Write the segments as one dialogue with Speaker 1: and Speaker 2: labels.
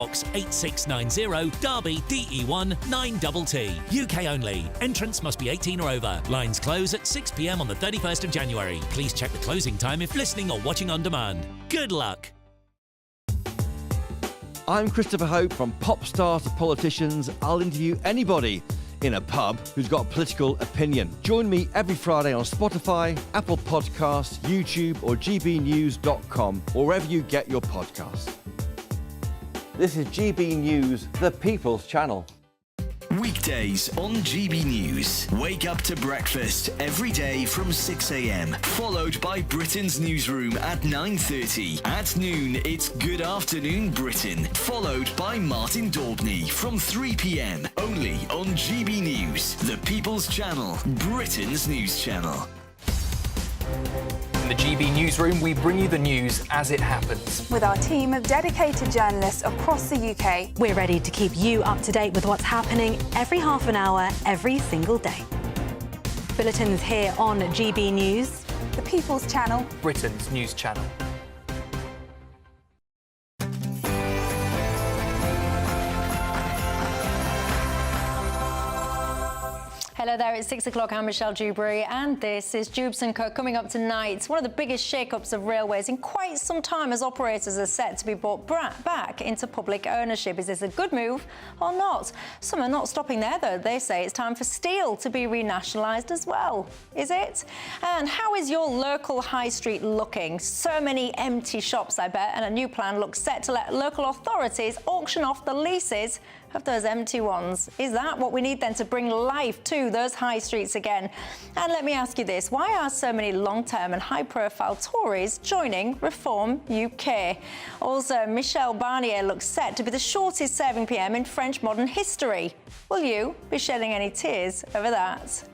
Speaker 1: Box 8690 Derby DE1 9TT. UK only. Entrance must be 18 or over. Lines close at 6 p.m. on the 31st of January. Please check the closing time if listening or watching on demand. Good luck.
Speaker 2: I'm Christopher Hope. From pop stars to politicians, I'll interview anybody in a pub who's got a political opinion. Join me every Friday on Spotify, Apple Podcasts, YouTube or gbnews.com, or wherever you get your podcasts. This is GB News, the People's Channel.
Speaker 3: Weekdays on GB News. Wake up to breakfast every day from 6 a.m. Followed by Britain's newsroom at 9:30. At noon, it's Good Afternoon Britain. Followed by Martin Daubney from 3 p.m. Only on GB News, the People's Channel, Britain's news channel.
Speaker 4: In the GB Newsroom, we bring you the news as it happens.
Speaker 5: With our team of dedicated journalists across the UK,
Speaker 6: we're ready to keep you up to date with what's happening every half an hour, every single day. Bulletins here on GB News,
Speaker 5: the People's Channel,
Speaker 4: Britain's news channel.
Speaker 7: Hello there, it's 6 o'clock. I'm Michelle Dewberry, and this is Dewbs & Co. Coming up tonight, one of the biggest shake-ups of railways in quite some time as operators are set to be brought back into public ownership. Is this a good move or not? Some are not stopping there, though. They say it's time for steel to be renationalised as well. Is it? And how is your local high street looking? So many empty shops, I bet, and a new plan looks set to let local authorities auction off the leases of those empty ones. Is that what we need then to bring life to those high streets again? And let me ask you this, why are so many long-term and high-profile Tories joining Reform UK? Also, Michel Barnier looks set to be the shortest serving PM in French modern history. Will you be shedding any tears over that?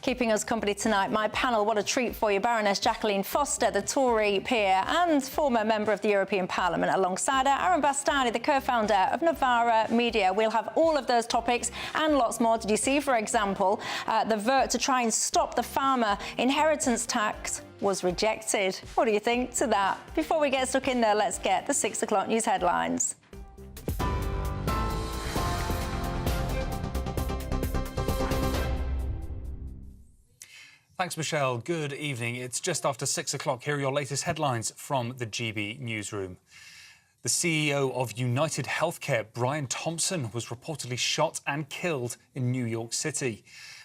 Speaker 7: Keeping us company tonight, my panel, what a treat for you. Baroness Jacqueline Foster, the Tory peer and former member of the European Parliament, alongside her, Aaron Bastani, the co-founder of Novara Media. We'll have all of those topics and lots more. Did you see, for example, the vote to try and stop the farmer inheritance tax was rejected? What do you think to that? Before we get stuck in there, let's get the 6 o'clock news headlines.
Speaker 8: Thanks, Michelle. Good evening. It's just after 6 o'clock. Here are your latest headlines from the GB Newsroom. The CEO of United Healthcare, Brian Thompson, was reportedly shot and killed in New York City.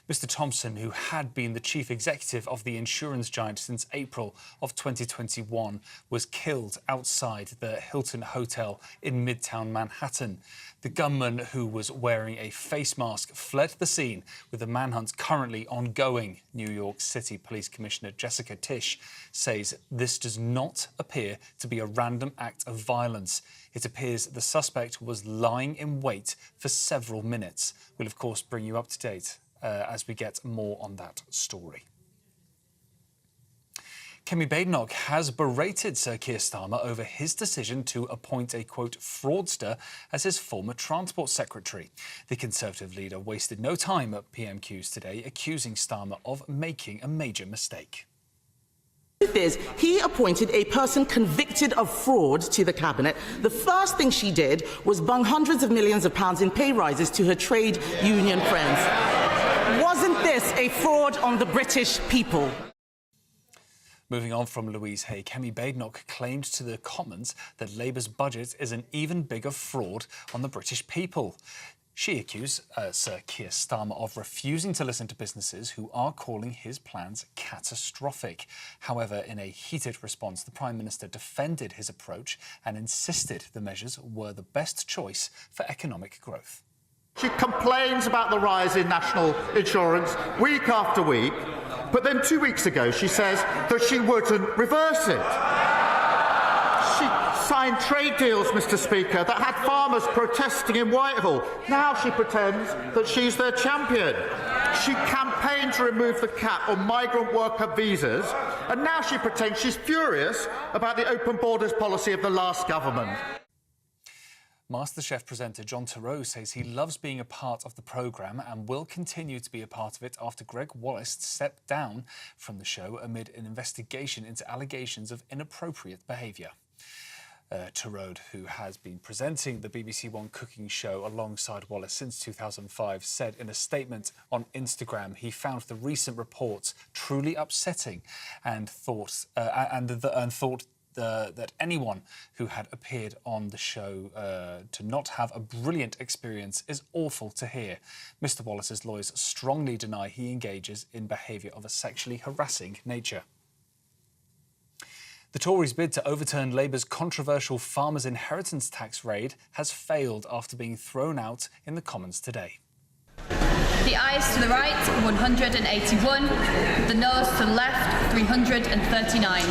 Speaker 8: Mr. Thompson, who had been the chief executive of the insurance giant since April of 2021, was killed outside the Hilton Hotel in Midtown Manhattan. The gunman, who was wearing a face mask, fled the scene, with the manhunt currently ongoing. New York City Police Commissioner Jessica Tisch says this does not appear to be a random act of violence. It appears the suspect was lying in wait for several minutes. We'll, of course, bring you up to date as we get more on that story. Kemi Badenoch has berated Sir Keir Starmer over his decision to appoint a, quote, fraudster as his former Transport Secretary. The Conservative leader wasted no time at PMQs today, accusing Starmer of making a major mistake.
Speaker 9: The truth is, he appointed a person convicted of fraud to the cabinet. The first thing she did was bung hundreds of millions of pounds in pay rises to her trade union friends. Wasn't this a fraud on the British people?
Speaker 8: Moving on from Louise Hay, Kemi Badenoch claimed to the Commons that Labour's budget is an even bigger fraud on the British people. She accused Sir Keir Starmer of refusing to listen to businesses who are calling his plans catastrophic. However, in a heated response, the Prime Minister defended his approach and insisted the measures were the best choice for economic growth.
Speaker 10: She complains about the rise in national insurance week after week, but then 2 weeks ago she says that she wouldn't reverse it. She signed trade deals, Mr. Speaker, that had farmers protesting in Whitehall. Now she pretends that she's their champion. She campaigned to remove the cap on migrant worker visas, and now she pretends she's furious about the open borders policy of the last government.
Speaker 8: MasterChef presenter John Tory says he loves being a part of the programme and will continue to be a part of it after Greg Wallace stepped down from the show amid an investigation into allegations of inappropriate behaviour. Tory, who has been presenting the BBC One cooking show alongside Wallace since 2005, said in a statement on Instagram he found the recent reports truly upsetting and thought that anyone who had appeared on the show to not have a brilliant experience is awful to hear. Mr Wallace's lawyers strongly deny he engages in behaviour of a sexually harassing nature. The Tories' bid to overturn Labour's controversial farmers' inheritance tax raid has failed after being thrown out in the Commons today.
Speaker 11: The ayes to the right, 181. The noes to the left, 339.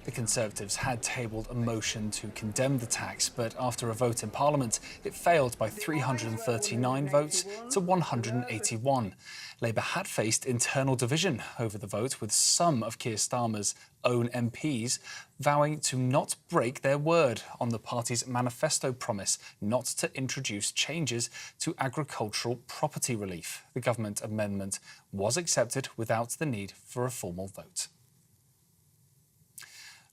Speaker 8: The Conservatives had tabled a motion to condemn the tax, but after a vote in Parliament, it failed by 339 votes to 181. Labour had faced internal division over the vote, with some of Keir Starmer's own MPs vowing to not break their word on the party's manifesto promise not to introduce changes to agricultural property relief. The government amendment was accepted without the need for a formal vote.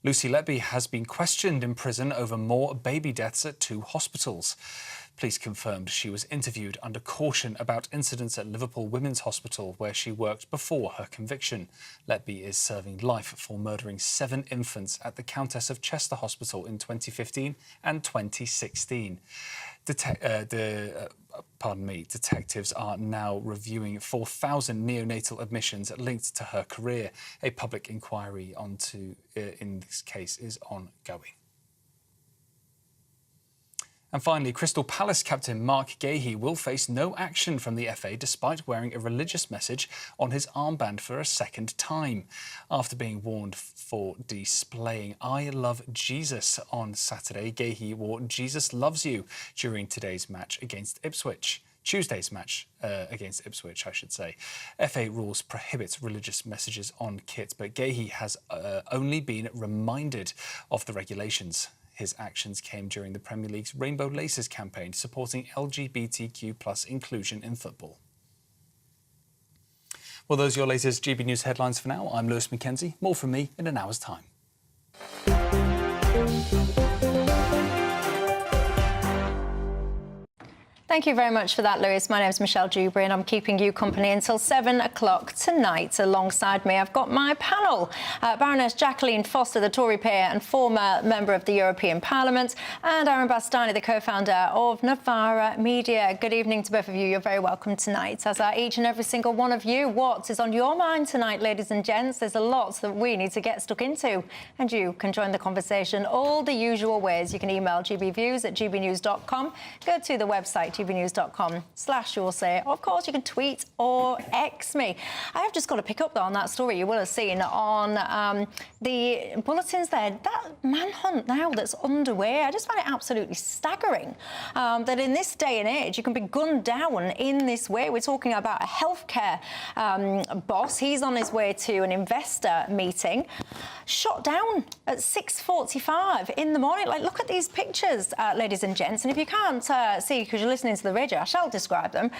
Speaker 8: Lucy Letby has been questioned in prison over more baby deaths at 2 hospitals. Police confirmed she was interviewed under caution about incidents at Liverpool Women's Hospital, where she worked before her conviction. Letby is serving life for murdering 7 infants at the Countess of Chester Hospital in 2015 and 2016. Detectives are now reviewing 4,000 neonatal admissions linked to her career. A public inquiry in this case is ongoing. And finally, Crystal Palace captain Mark Gahey will face no action from the FA despite wearing a religious message on his armband for a second time. After being warned for displaying "I love Jesus" on Saturday, Gahey wore "Jesus loves you" during today's match against Ipswich. Tuesday's match against Ipswich, I should say. FA rules prohibit religious messages on kit, but Gahey has only been reminded of the regulations. His actions came during the Premier League's Rainbow Laces campaign supporting LGBTQ+ inclusion in football. Well, those are your latest GB News headlines for now. I'm Lewis Mackenzie. More from me in an hour's time.
Speaker 7: Thank you very much for that, Lewis. My name is Michelle Dewberry and I'm keeping you company until 7 o'clock tonight. Alongside me, I've got my panel. Baroness Jacqueline Foster, the Tory peer and former member of the European Parliament, and Aaron Bastani, the co-founder of Novara Media. Good evening to both of you. You're very welcome tonight. As are each and every single one of you. What is on your mind tonight, ladies and gents? There's a lot that we need to get stuck into, and you can join the conversation all the usual ways. You can email gbviews@gbnews.com, go to the website gbnews.com/you'll-say. Of course, you can tweet or X me. I have just got to pick up, though, on that story you will have seen on the bulletins there. That manhunt now that's underway, I just find it absolutely staggering that in this day and age you can be gunned down in this way. We're talking about a healthcare boss. He's on his way to an investor meeting, shot down at 6:45 in the morning. Like, look at these pictures, ladies and gents. And if you can't see because you're listening to the radio, I shall describe them.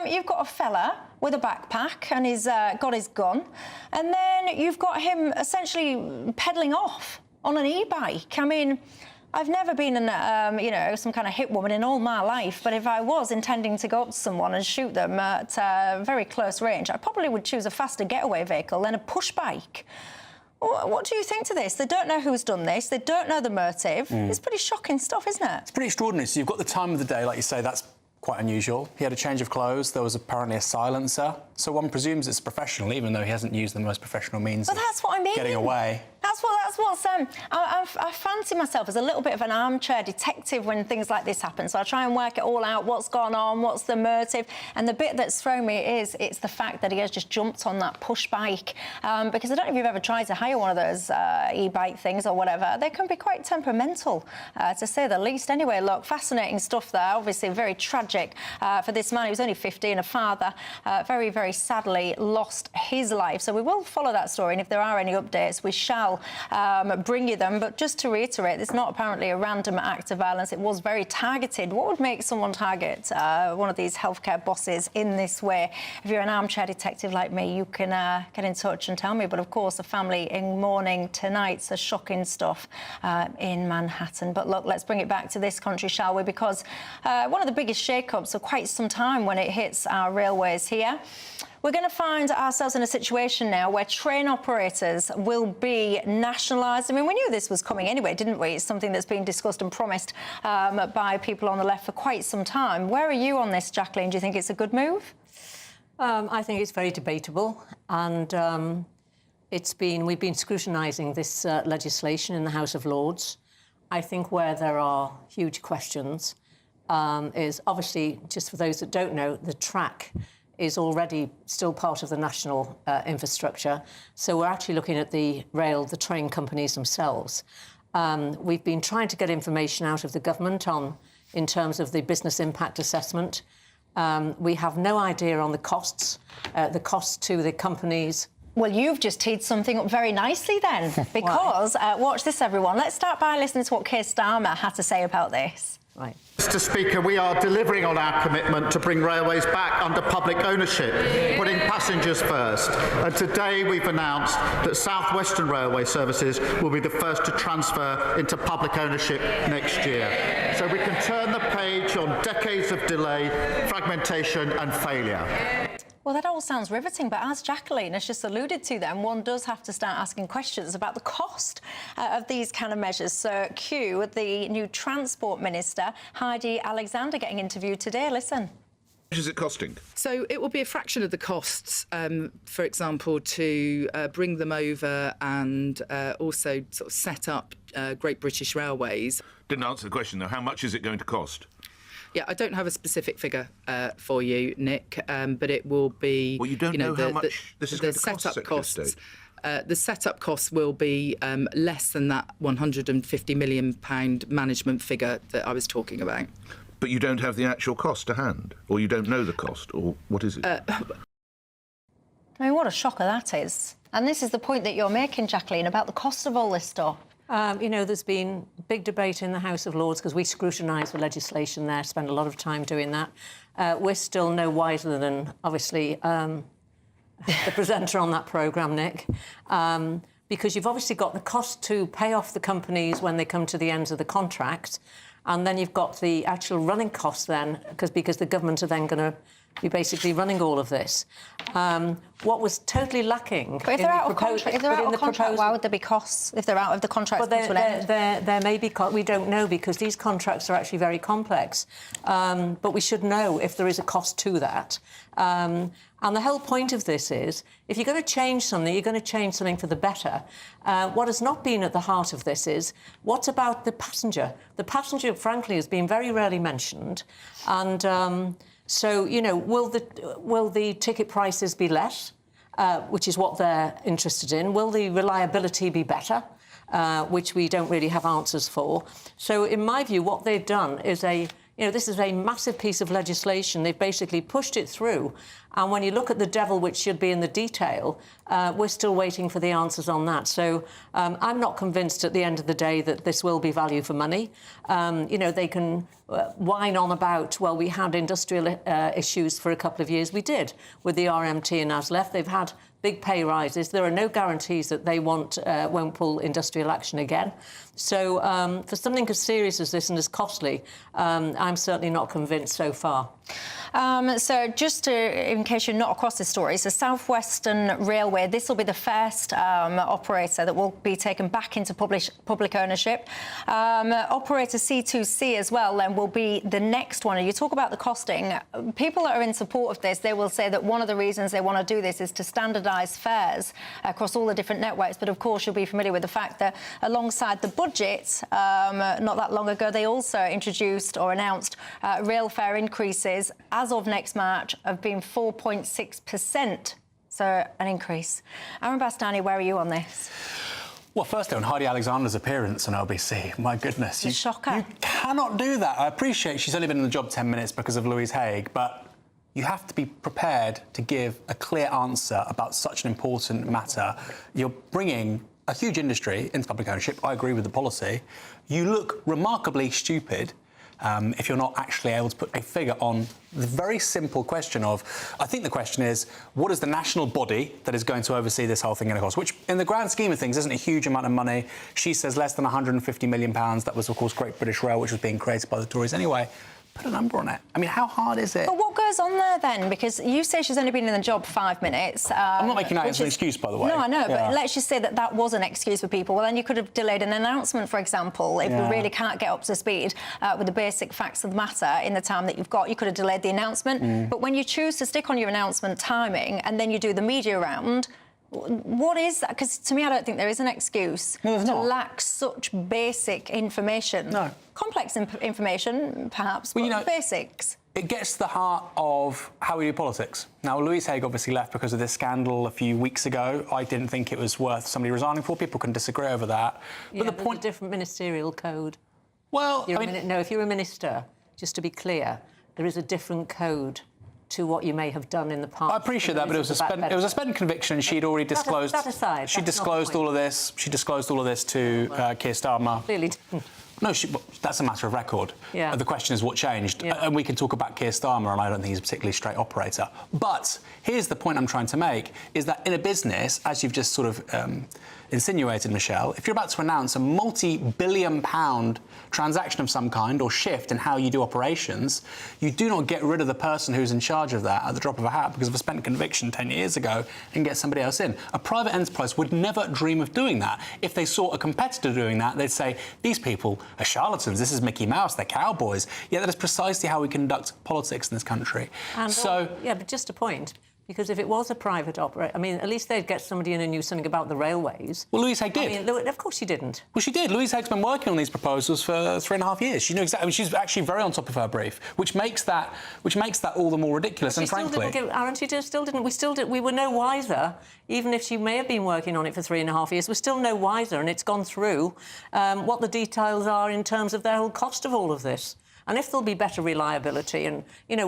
Speaker 7: You've got a fella with a backpack and he's got his gun, and then you've got him essentially pedalling off on an e-bike. I mean, I've never been some kind of hit woman in all my life, but if I was intending to go up to someone and shoot them at very close range, I probably would choose a faster getaway vehicle than a push bike. What do you think to this? They don't know who's done this. They don't know the motive. It's pretty shocking stuff, isn't it?
Speaker 12: It's pretty extraordinary. So you've got the time of the day, like you say, that's quite unusual. He had a change of clothes. There was apparently a silencer. So one presumes it's professional, even though he hasn't used the most professional means
Speaker 7: of that's what I mean.
Speaker 12: Getting away.
Speaker 7: That's what's I fancy myself as a little bit of an armchair detective when things like this happen. So I try and work it all out, what's gone on, what's the motive. And the bit that's thrown me is it's the fact that he has just jumped on that push bike. Because I don't know if you've ever tried to hire one of those e-bike things or whatever. They can be quite temperamental, to say the least. Anyway, look, fascinating stuff there. Obviously very tragic for this man. He was only 15, a father, very, very sadly lost his life. So we will follow that story. And if there are any updates, we shall bring you them. But just to reiterate, it's not apparently a random act of violence. It was very targeted. What would make someone target one of these healthcare bosses in this way? If you're an armchair detective like me, you can get in touch and tell me. But of course, a family in mourning tonight. So shocking stuff in Manhattan. But look, let's bring it back to this country, shall we? Because one of the biggest shake-ups of quite some time when it hits our railways here. We're going to find ourselves in a situation now where train operators will be nationalised. I mean, we knew this was coming anyway, didn't we? It's something that's been discussed and promised by people on the left for quite some time. Where are you on this, Jacqueline? Do you think it's a good move?
Speaker 13: I think it's very debatable, and we've been scrutinising this legislation in the House of Lords. I think where there are huge questions is obviously, just for those that don't know, the track is already still part of the national infrastructure. So we're actually looking at the train companies themselves. We've been trying to get information out of the government in terms of the business impact assessment. We have no idea on the costs to the companies.
Speaker 7: Well, you've just teed something up very nicely then, because, watch this, everyone. Let's start by listening to what Keir Starmer had to say about this.
Speaker 13: Right.
Speaker 10: Mr. Speaker, we are delivering on our commitment to bring railways back under public ownership, putting passengers first. And today we've announced that South Western Railway Services will be the first to transfer into public ownership next year. So we can turn the page on decades of delay, fragmentation and failure.
Speaker 7: Well, that all sounds riveting, but as Jacqueline has just alluded to then, one does have to start asking questions about the cost of these kind of measures. So, cue the new Transport Minister, Heidi Alexander, getting interviewed today. Listen.
Speaker 14: How much is it costing?
Speaker 15: So it will be a fraction of the costs, for example, to bring them over and also sort of set up Great British Railways.
Speaker 14: Didn't answer the question, though. How much is it going to cost?
Speaker 15: Yeah, I don't have a specific figure for you, Nick, but it will be...
Speaker 14: Well, you don't know how much this is going to cost, Secretary of State.
Speaker 15: The set-up costs will be less than that £150 million management figure that I was talking about.
Speaker 14: But you don't have the actual cost to hand? Or you don't know the cost? Or what is it?
Speaker 7: I mean, what a shocker that is. And this is the point that you're making, Jacqueline, about the cost of all this stuff.
Speaker 13: You know, there's been big debate in the House of Lords because we scrutinise the legislation there, spend a lot of time doing that. We're still no wiser than, obviously, the presenter on that programme, Nick, because you've obviously got the cost to pay off the companies when they come to the ends of the contract, and then you've got the actual running costs then, because the government are then going to be basically running all of this. What was totally lacking...
Speaker 7: But if they're out of contract, why would there be costs if they're out of the contract?
Speaker 13: Well, there may be costs. We don't know because these contracts are actually very complex. But we should know if there is a cost to that. And the whole point of this is, if you're going to change something, you're going to change something for the better. What has not been at the heart of this is, what about the passenger? The passenger, frankly, has been very rarely mentioned. And... So, you know, will the ticket prices be less, which is what they're interested in? Will the reliability be better, which we don't really have answers for? So, in my view, what they've done is this is a massive piece of legislation. They've basically pushed it through. And when you look at the devil, which should be in the detail, we're still waiting for the answers on that. So I'm not convinced at the end of the day that this will be value for money. You know, they can whine on about, well, we had industrial issues for a couple of years. We did with the RMT and ASLEF. They've had big pay rises. There are no guarantees that they won't pull industrial action again. So for something as serious as this and as costly, I'm certainly not convinced so far.
Speaker 7: So just in case you're not across this story, so South Western Railway, this will be the first operator that will be taken back into public ownership. Operator C2C as well then will be the next one. And you talk about the costing. People that are in support of this, they will say that one of the reasons they want to do this is to standardise fares across all the different networks. But of course, you'll be familiar with the fact that alongside the budget, not that long ago, they also introduced or announced rail fare increases as of next March have been 4.6%. So an increase. Aaron Bastani, where are you on this?
Speaker 12: Well, firstly, on Heidi Alexander's appearance on LBC, my goodness.
Speaker 7: It's a shocker.
Speaker 12: You cannot do that. I appreciate she's only been in the job 10 minutes because of Louise Haigh, but you have to be prepared to give a clear answer about such an important matter. You're bringing a huge industry into public ownership, I agree with the policy. You look remarkably stupid if you're not actually able to put a figure on the very simple question of, I think the question is, what is the national body that is going to oversee this whole thing going to cost? Which, in the grand scheme of things, isn't a huge amount of money. She says less than £150 million. That was, of course, Great British Rail, which was being created by the Tories anyway. Put a number on it. I mean, how hard is it?
Speaker 7: But what goes on there then? Because you say she's only been in the job 5 minutes.
Speaker 12: I'm not making that as an excuse, by the way.
Speaker 7: No, I know,
Speaker 12: Yeah.
Speaker 7: but let's just say that that was an excuse for people. Well, then you could have delayed an announcement, for example, if you really can't get up to speed with the basic facts of the matter in the time that you've got. You could have delayed the announcement. But when you choose to stick on your announcement timing and then you do the media round, what is that? Because to me, I don't think there is an excuse to lack such basic information. No. Complex information, perhaps, but basics.
Speaker 12: It gets to the heart of how we do politics. Now, Louise Haigh obviously left because of this scandal a few weeks ago. I didn't think it was worth somebody resigning for. People can disagree over that.
Speaker 13: Yeah, but the point... a different ministerial code.
Speaker 12: Well,
Speaker 13: if you're a minister, just to be clear, there is a different code to what you may have done in the past.
Speaker 12: I appreciate that, but it was a spent conviction. She'd already disclosed...
Speaker 13: That aside,
Speaker 12: she disclosed all of this. She disclosed all of this to Keir Starmer.
Speaker 13: Clearly didn't.
Speaker 12: No, that's a matter of record.
Speaker 13: Yeah.
Speaker 12: The question is what changed.
Speaker 13: Yeah.
Speaker 12: And we can talk about Keir Starmer, and I don't think he's a particularly straight operator. But here's the point I'm trying to make, is that in a business, as you've just sort of insinuated, Michelle, if you're about to announce a multi-billion-pound transaction of some kind or shift in how you do operations, you do not get rid of the person who's in charge of that at the drop of a hat because of a spent conviction 10 years ago and get somebody else in. A private enterprise would never dream of doing that. If they saw a competitor doing that, they'd say, these people are charlatans, this is Mickey Mouse, they're cowboys. Yet that is precisely how we conduct politics in this country.
Speaker 13: And but just a point. Because if it was a private operator, I mean, at least they'd get somebody in who knew something about the railways.
Speaker 12: Well, Louise Haigh did.
Speaker 13: I mean, of course she didn't.
Speaker 12: Well, she did. Louise Haig's been working on these proposals for 3.5 years. She knew exactly. I mean, she's actually very on top of her brief, which makes that all the more ridiculous. And frankly, we were no wiser. Even if she may have been working on it for 3.5 years, we're still no wiser, and it's gone through what the details are in terms of the whole cost of all of this. And if there'll be better reliability and,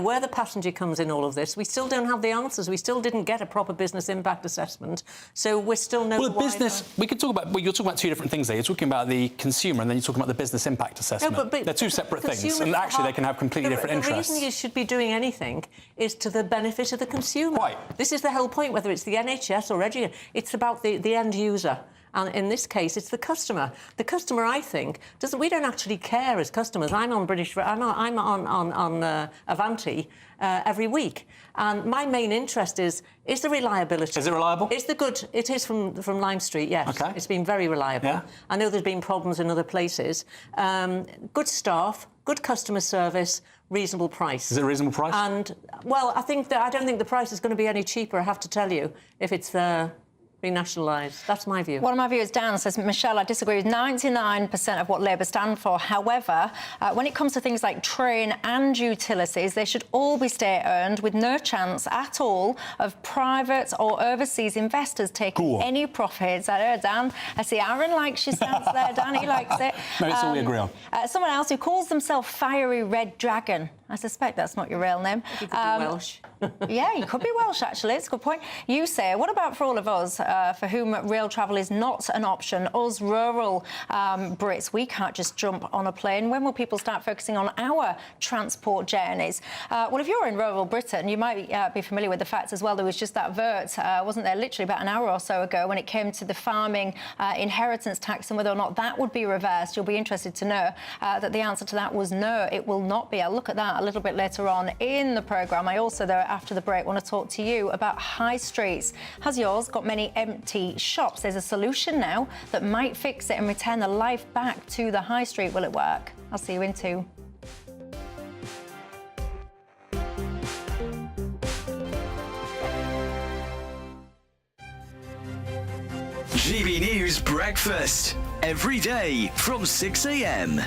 Speaker 12: where the passenger comes in all of this, we still don't have the answers. We still didn't get a proper business impact assessment. So we're still no wiser. Well, business... We could talk about... Well, you're talking about two different things there. You're talking about the consumer and then you're talking about the business impact assessment. No, but they're two separate things. And actually, they can have completely different interests.
Speaker 13: The reason you should be doing anything is to the benefit of the consumer.
Speaker 12: Right.
Speaker 13: This is the whole point, whether it's the NHS or education. It's about the end user. And in this case, it's the customer. The customer, I think, doesn't. We don't actually care as customers. I'm on British. I'm on Avanti every week, and my main interest is the reliability.
Speaker 12: Is it reliable?
Speaker 13: It's the good. It is from Lime Street. Yes.
Speaker 12: Okay.
Speaker 13: It's been very reliable.
Speaker 12: Yeah.
Speaker 13: I know there's been problems in other places. Good staff, good customer service, reasonable price.
Speaker 12: Is it a reasonable price?
Speaker 13: And well, I don't think the price is going to be any cheaper. I have to tell you, if it's renationalised. That's my view.
Speaker 7: One of my viewers, Dan, says, Michelle, I disagree with 99% of what Labour stand for. However, when it comes to things like train and utilities, they should all be state-owned with no chance at all of private or overseas investors taking any profits. I heard Dan. I see Aaron likes your stance there. Dan, he likes it.
Speaker 12: No, it's all we agree on.
Speaker 7: Someone else who calls themselves Fiery Red Dragon. I suspect that's not your real name.
Speaker 13: You could be Welsh.
Speaker 7: Yeah, you could be Welsh, actually. It's a good point. You say, what about for all of us for whom rail travel is not an option? Us rural Brits, we can't just jump on a plane. When will people start focusing on our transport journeys? Well, if you're in rural Britain, you might be familiar with the fact as well. There was just that vote, wasn't there, literally about an hour or so ago when it came to the farming inheritance tax and whether or not that would be reversed. You'll be interested to know that the answer to that was no, it will not be. I'll look at that a little bit later on in the programme. I also, though, after the break, want to talk to you about high streets. Has yours got many empty shops? There's a solution now that might fix it and return the life back to the high street. Will it work? I'll see you in 2.
Speaker 3: GB News Breakfast, every day from 6 a.m.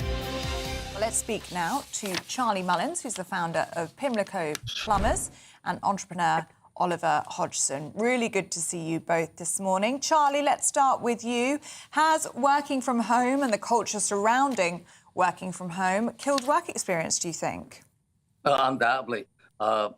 Speaker 16: Let's speak now to Charlie Mullins, who's the founder of Pimlico Plumbers, and entrepreneur Oliver Hodgson. Really good to see you both this morning. Charlie, let's start with you. Has working from home and the culture surrounding working from home killed work experience, do you think?
Speaker 17: Undoubtedly.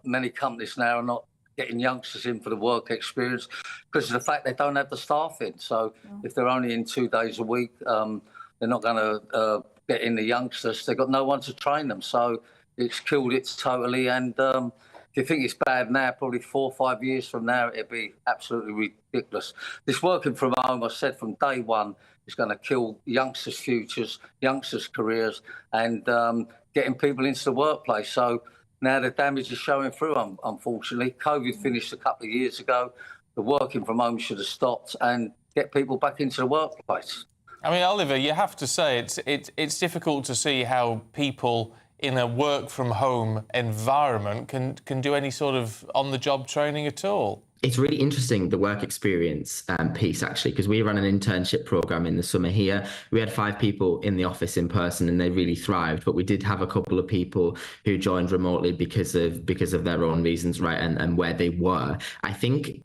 Speaker 17: Many companies now are not getting youngsters in for the work experience because of the fact they don't have the staff in. So if they're only in 2 days a week, they're not going to get in the youngsters. They've got no one to train them. So it's killed it totally. And if you think it's bad now, probably 4 or 5 years from now, it'll be absolutely ridiculous. This working from home, I said from day one, is going to kill youngsters' futures, youngsters' careers, and getting people into the workplace. So now the damage is showing through, unfortunately. COVID finished a couple of years ago. The working from home should have stopped and get people back into the workplace.
Speaker 18: I mean, Oliver, you have to say it's difficult to see how people in a work-from-home environment can do any sort of on-the-job training at all.
Speaker 19: It's really interesting, the work experience piece, actually, because we ran an internship program in the summer here. We had 5 people in the office in person and they really thrived. But we did have a couple of people who joined remotely because of their own reasons, right, and where they were. I think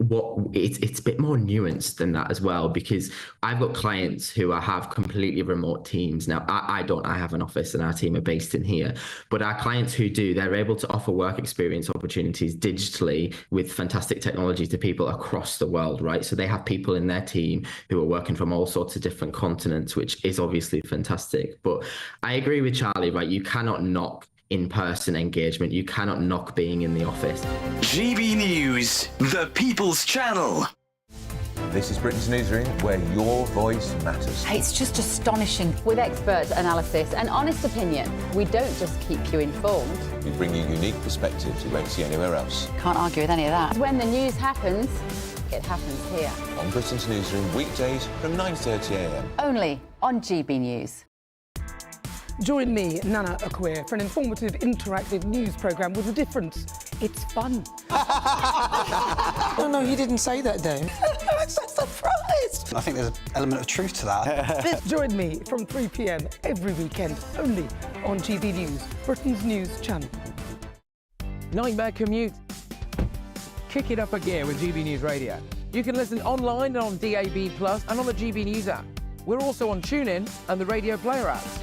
Speaker 19: it's a bit more nuanced than that as well, because I've got clients who have completely remote teams. Now, I don't. I have an office and our team are based in here. But our clients who do, they're able to offer work experience opportunities digitally with fantastic technology to people across the world, right? So they have people in their team who are working from all sorts of different continents, which is obviously fantastic. But I agree with Charlie, right? You cannot knock in-person engagement. You cannot knock being in the office.
Speaker 3: GB News, the People's Channel.
Speaker 20: This is Britain's Newsroom, where your voice matters.
Speaker 21: It's just astonishing. With expert analysis and honest opinion, we don't just keep you informed.
Speaker 20: We bring you unique perspectives you won't see anywhere else.
Speaker 21: Can't argue with any of that. When the news happens, it happens here.
Speaker 20: On Britain's Newsroom, weekdays from 9:30 a.m.
Speaker 21: Only on GB News.
Speaker 22: Join me, Nana Akwe, for an informative, interactive news programme with a difference. It's fun.
Speaker 23: No, you didn't say that, Dave.
Speaker 22: I'm so surprised.
Speaker 23: I think there's an element of truth to that.
Speaker 22: Join me from 3 p.m. every weekend, only on GB News, Britain's news channel.
Speaker 24: Nightmare commute? Kick it up a gear with GB News Radio. You can listen online and on DAB+ and on the GB News app. We're also on TuneIn and the Radio Player apps.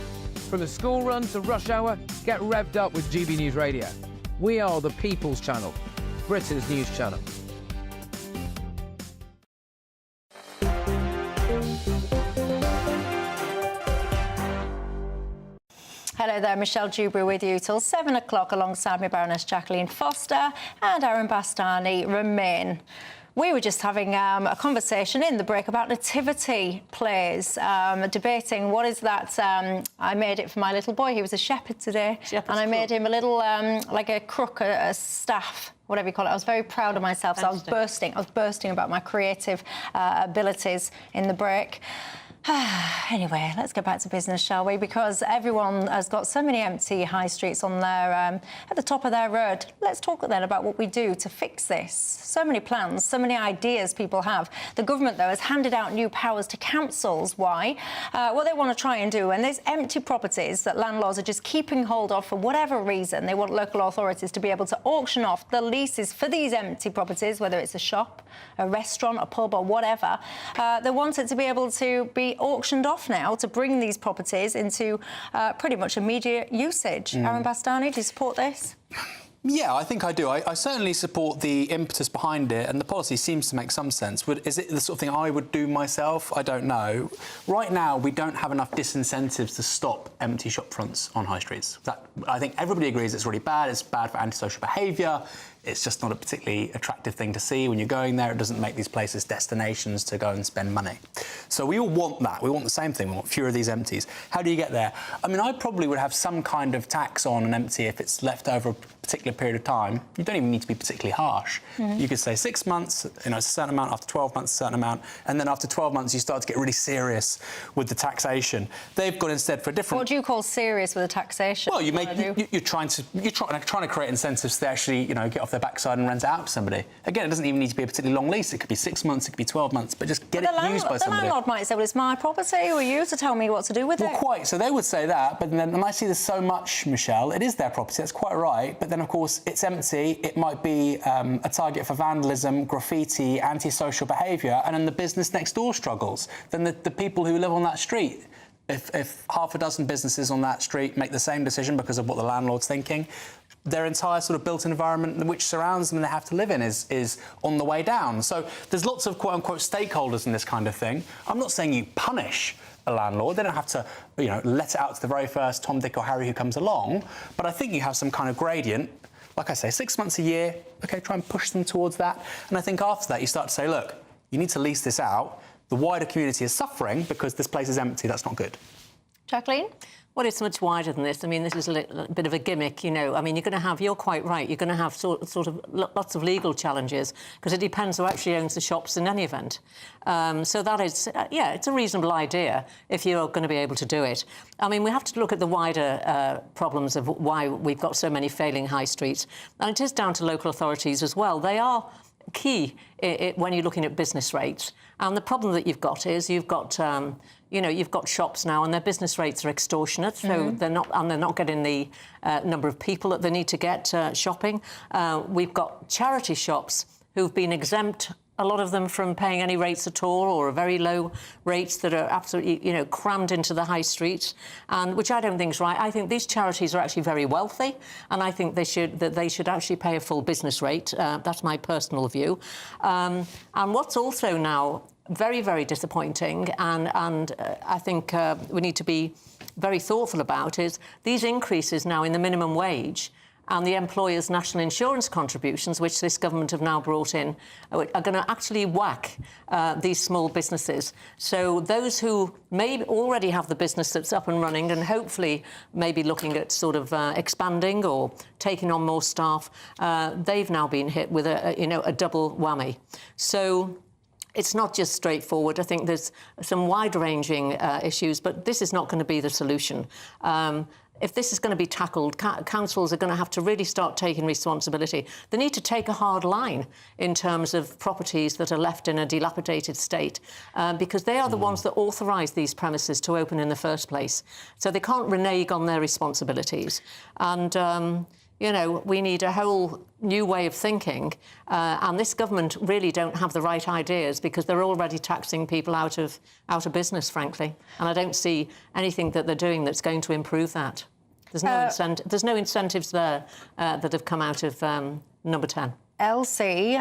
Speaker 24: From the school run to rush hour, get revved up with GB News Radio. We are the People's Channel, Britain's news channel.
Speaker 7: Hello there, Michelle Dewberry with you till 7 o'clock alongside me, Baroness Jacqueline Foster and Aaron Bastani remain. We were just having a conversation in the break about nativity plays, debating what is that. I made it for my little boy. He was a shepherd today. And I made him a little, like a crook, a staff, whatever you call it. I was very proud of myself. So I was bursting about my creative abilities in the break. Anyway, let's get back to business, shall we? Because everyone has got so many empty high streets on their at the top of their road. Let's talk then about what we do to fix this. So many plans, so many ideas people have. The government, though, has handed out new powers to councils. Why? What they want to try and do, and there's empty properties that landlords are just keeping hold of for whatever reason. They want local authorities to be able to auction off the leases for these empty properties, whether it's a shop, a restaurant, a pub or whatever. They want it to be able to be auctioned off now to bring these properties into pretty much immediate usage. Aaron Bastani, do you support this?
Speaker 12: Yeah, I think I do. I certainly support the impetus behind it, and the policy seems to make some sense. Is it the sort of thing I would do myself? I don't know. Right now, we don't have enough disincentives to stop empty shop fronts on high streets. I think everybody agrees it's really bad. It's bad for antisocial behaviour. It's just not a particularly attractive thing to see when you're going there. It doesn't make these places destinations to go and spend money. So we all want that. We want the same thing. We want fewer of these empties. How do you get there? I mean, I probably would have some kind of tax on an empty if it's left over a particular period of time. You don't even need to be particularly harsh. You could say 6 months, it's a certain amount, after 12 months, a certain amount, and then after 12 months, you start to get really serious with the taxation. They've gone instead for a different...
Speaker 7: What do you call serious with the taxation?
Speaker 12: Well, you're trying to create incentives to actually, get off their backside and rent it out to somebody. Again, it doesn't even need to be a particularly long lease. It could be 6 months, it could be 12 months, but just get it used by somebody.
Speaker 7: The landlord might say, well, it's my property, or you to tell me what to do with it.
Speaker 12: Well, quite. So they would say that, but then, and I see this so much, Michelle, it is their property, that's quite right, but then, of course, it's empty, it might be a target for vandalism, graffiti, antisocial behaviour, and then the business next door struggles. Then the people who live on that street, if half a dozen businesses on that street make the same decision because of what the landlord's thinking, their entire sort of built environment which surrounds them and they have to live in is on the way down. So there's lots of quote-unquote stakeholders in this kind of thing. I'm not saying you punish a landlord. They don't have to, let it out to the very first Tom, Dick or Harry who comes along. But I think you have some kind of gradient. Like I say, 6 months a year, OK, try and push them towards that. And I think after that, you start to say, look, you need to lease this out. The wider community is suffering because this place is empty. That's not good.
Speaker 7: Jacqueline?
Speaker 13: Well, it's much wider than this. I mean, this is a bit of a gimmick, I mean, you're quite right. You're going to have sort of lots of legal challenges because it depends who actually owns the shops in any event. So that is, it's a reasonable idea if you're going to be able to do it. I mean, we have to look at the wider problems of why we've got so many failing high streets. And it is down to local authorities as well. They are key when you're looking at business rates. And the problem that you've got is you've got shops now and their business rates are extortionate, so they're not getting the number of people that they need to get shopping. We've got charity shops who've been exempt, a lot of them from paying any rates at all or very low rates that are absolutely, crammed into the high streets, and which I don't think is right. I think these charities are actually very wealthy, and I think they should actually pay a full business rate. That's my personal view. And what's also now very, very disappointing, and I think we need to be very thoughtful about is these increases now in the minimum wage and the employers' national insurance contributions, which this government have now brought in, are going to actually whack these small businesses. So those who may already have the business that's up and running and hopefully maybe looking at sort of expanding or taking on more staff, they've now been hit with a double whammy. So it's not just straightforward. I think there's some wide-ranging issues, but this is not going to be the solution. If this is going to be tackled, councils are going to have to really start taking responsibility. They need to take a hard line in terms of properties that are left in a dilapidated state, because they are the ones that authorise these premises to open in the first place. So they can't renege on their responsibilities. And we need a whole new way of thinking, and this government really don't have the right ideas because they're already taxing people out of business, frankly. And I don't see anything that they're doing that's going to improve that. There's no incentives there that have come out of number 10.
Speaker 7: Elsie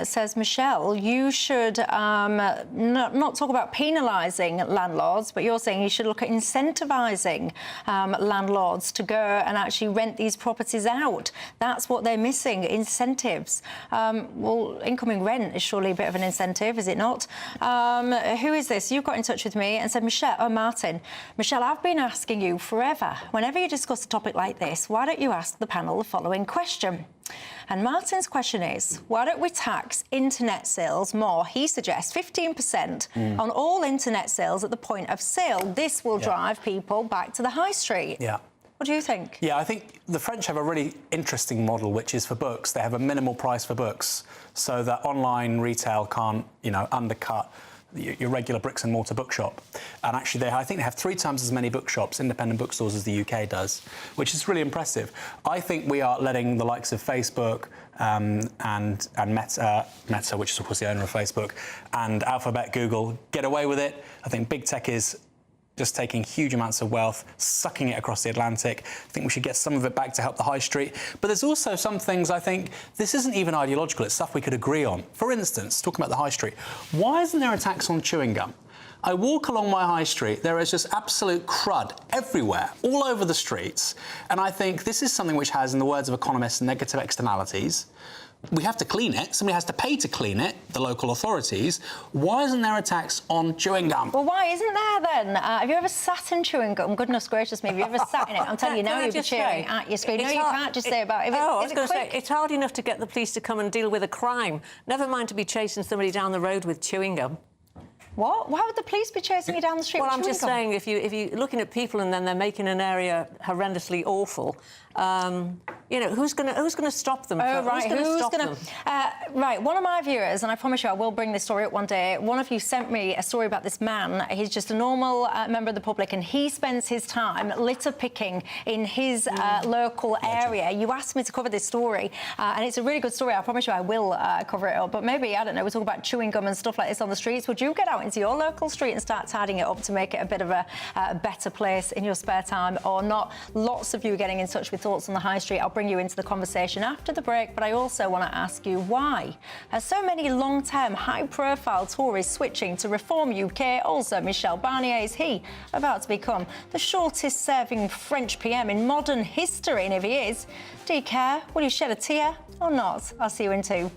Speaker 7: says, Michelle, you should not talk about penalising landlords, but you're saying you should look at incentivising landlords to go and actually rent these properties out. That's what they're missing, incentives. Well, incoming rent is surely a bit of an incentive, is it not? Who is this? You got in touch with me and said, Martin, Michelle, I've been asking you forever, whenever you discuss a topic like this, why don't you ask the panel the following question? And Martin's question is, why don't we tax internet sales more? He suggests 15% on all internet sales at the point of sale. This will drive people back to the high street.
Speaker 12: Yeah.
Speaker 7: What do you think?
Speaker 12: Yeah, I think the French have a really interesting model, which is for books. They have a minimal price for books so that online retail can't, undercut your regular bricks and mortar bookshop. And actually, I think they have 3 times as many bookshops, independent bookstores, as the UK does, which is really impressive. I think we are letting the likes of Facebook and Meta, which is of course the owner of Facebook, and Alphabet, Google, get away with it. I think big tech is just taking huge amounts of wealth, sucking it across the Atlantic. I think we should get some of it back to help the high street. But there's also some things I think, this isn't even ideological, it's stuff we could agree on. For instance, talking about the high street, why isn't there a tax on chewing gum? I walk along my high street, there is just absolute crud everywhere, all over the streets. And I think this is something which has, in the words of economists, negative externalities. We have to clean it. Somebody has to pay to clean it, the local authorities. Why isn't there a tax on chewing gum?
Speaker 7: Well, why isn't there then? Have you ever sat in chewing gum? Goodness gracious me, have you ever sat in it? I'm telling you now, you'll be cheering at your screen. No, you can't just say about it.
Speaker 13: I was going to say, it's hard enough to get the police to come and deal with a crime. Never mind to be chasing somebody down the road with chewing gum.
Speaker 7: What? Why would the police be chasing you down the street?
Speaker 13: Well, I'm just saying, if you're looking at people and then they're making an area horrendously awful, who's going to stop them?
Speaker 7: Oh, right. Who's going to? Right. One of my viewers, and I promise you, I will bring this story up one day. One of you sent me a story about this man. He's just a normal member of the public, and he spends his time litter picking in his local area. You asked me to cover this story, and it's a really good story. I promise you, I will cover it up. But maybe, I don't know, we're talking about chewing gum and stuff like this on the streets. Would you get out into your local street and start tidying it up to make it a bit of a better place in your spare time, or not? Lots of you getting in touch with thoughts on the high street. I'll bring bring you into the conversation after the break, but I also want to ask you why. Are so many long-term, high-profile Tories switching to Reform UK? Also, Michel Barnier, is he about to become the shortest-serving French PM in modern history? And if he is, do you care? Will you shed a tear or not? I'll see you in 2.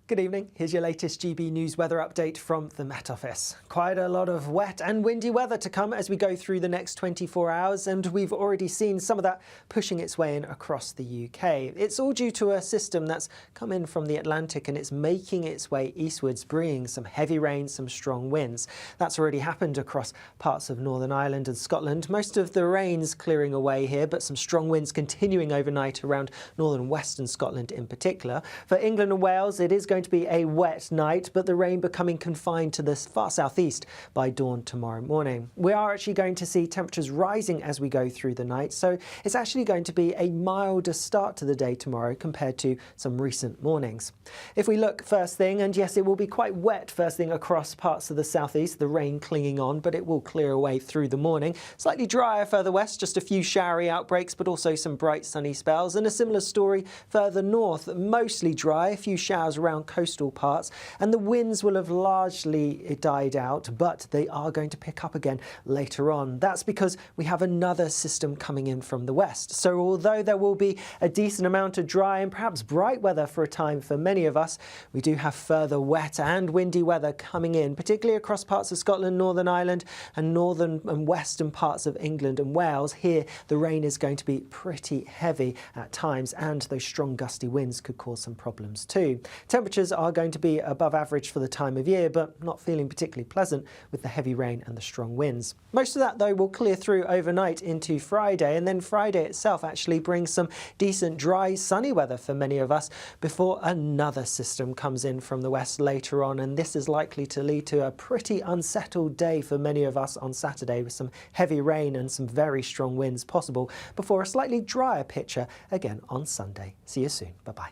Speaker 1: Good evening. Here's your latest GB News weather update from the Met Office. Quite a lot of wet and windy weather to come as we go through the next 24 hours, and we've already seen some of that pushing its way in across the UK. It's all due to a system that's come in from the Atlantic and it's making its way eastwards, bringing some heavy rain, some strong winds. That's already happened across parts of Northern Ireland and Scotland. Most of the rain's clearing away here, but some strong winds continuing overnight around northern western Scotland in particular. For England and Wales, it is going to be a wet night, but the rain becoming confined to the far southeast by dawn tomorrow morning. We are actually going to see temperatures rising as we go through the night, so it's actually going to be a milder start to the day tomorrow compared to some recent mornings. If we look first thing, and yes, it will be quite wet first thing across parts of the southeast, the rain clinging on, but it will clear away through the morning. Slightly drier further west, just a few showery outbreaks, but also some bright sunny spells, and a similar story further north, mostly dry, a few showers around coastal parts, and the winds will have largely died out, but they are going to pick up again later on. That's because we have another system coming in from the west. So although there will be a decent amount of dry and perhaps bright weather for a time for many of us, we do have further wet and windy weather coming in, particularly across parts of Scotland, Northern Ireland and northern and western parts of England and Wales. Here the rain is going to be pretty heavy at times, and those strong gusty winds could cause some problems too. Temperatures are going to be above average for the time of year, but not feeling particularly pleasant with the heavy rain and the strong winds. Most of that, though, will clear through overnight into Friday, and then Friday itself actually brings some decent, dry, sunny weather for many of us before another system comes in from the west later on, and this is likely to lead to a pretty unsettled day for many of us on Saturday, with some heavy rain and some very strong winds possible before a slightly drier picture again on Sunday. See you soon. Bye-bye.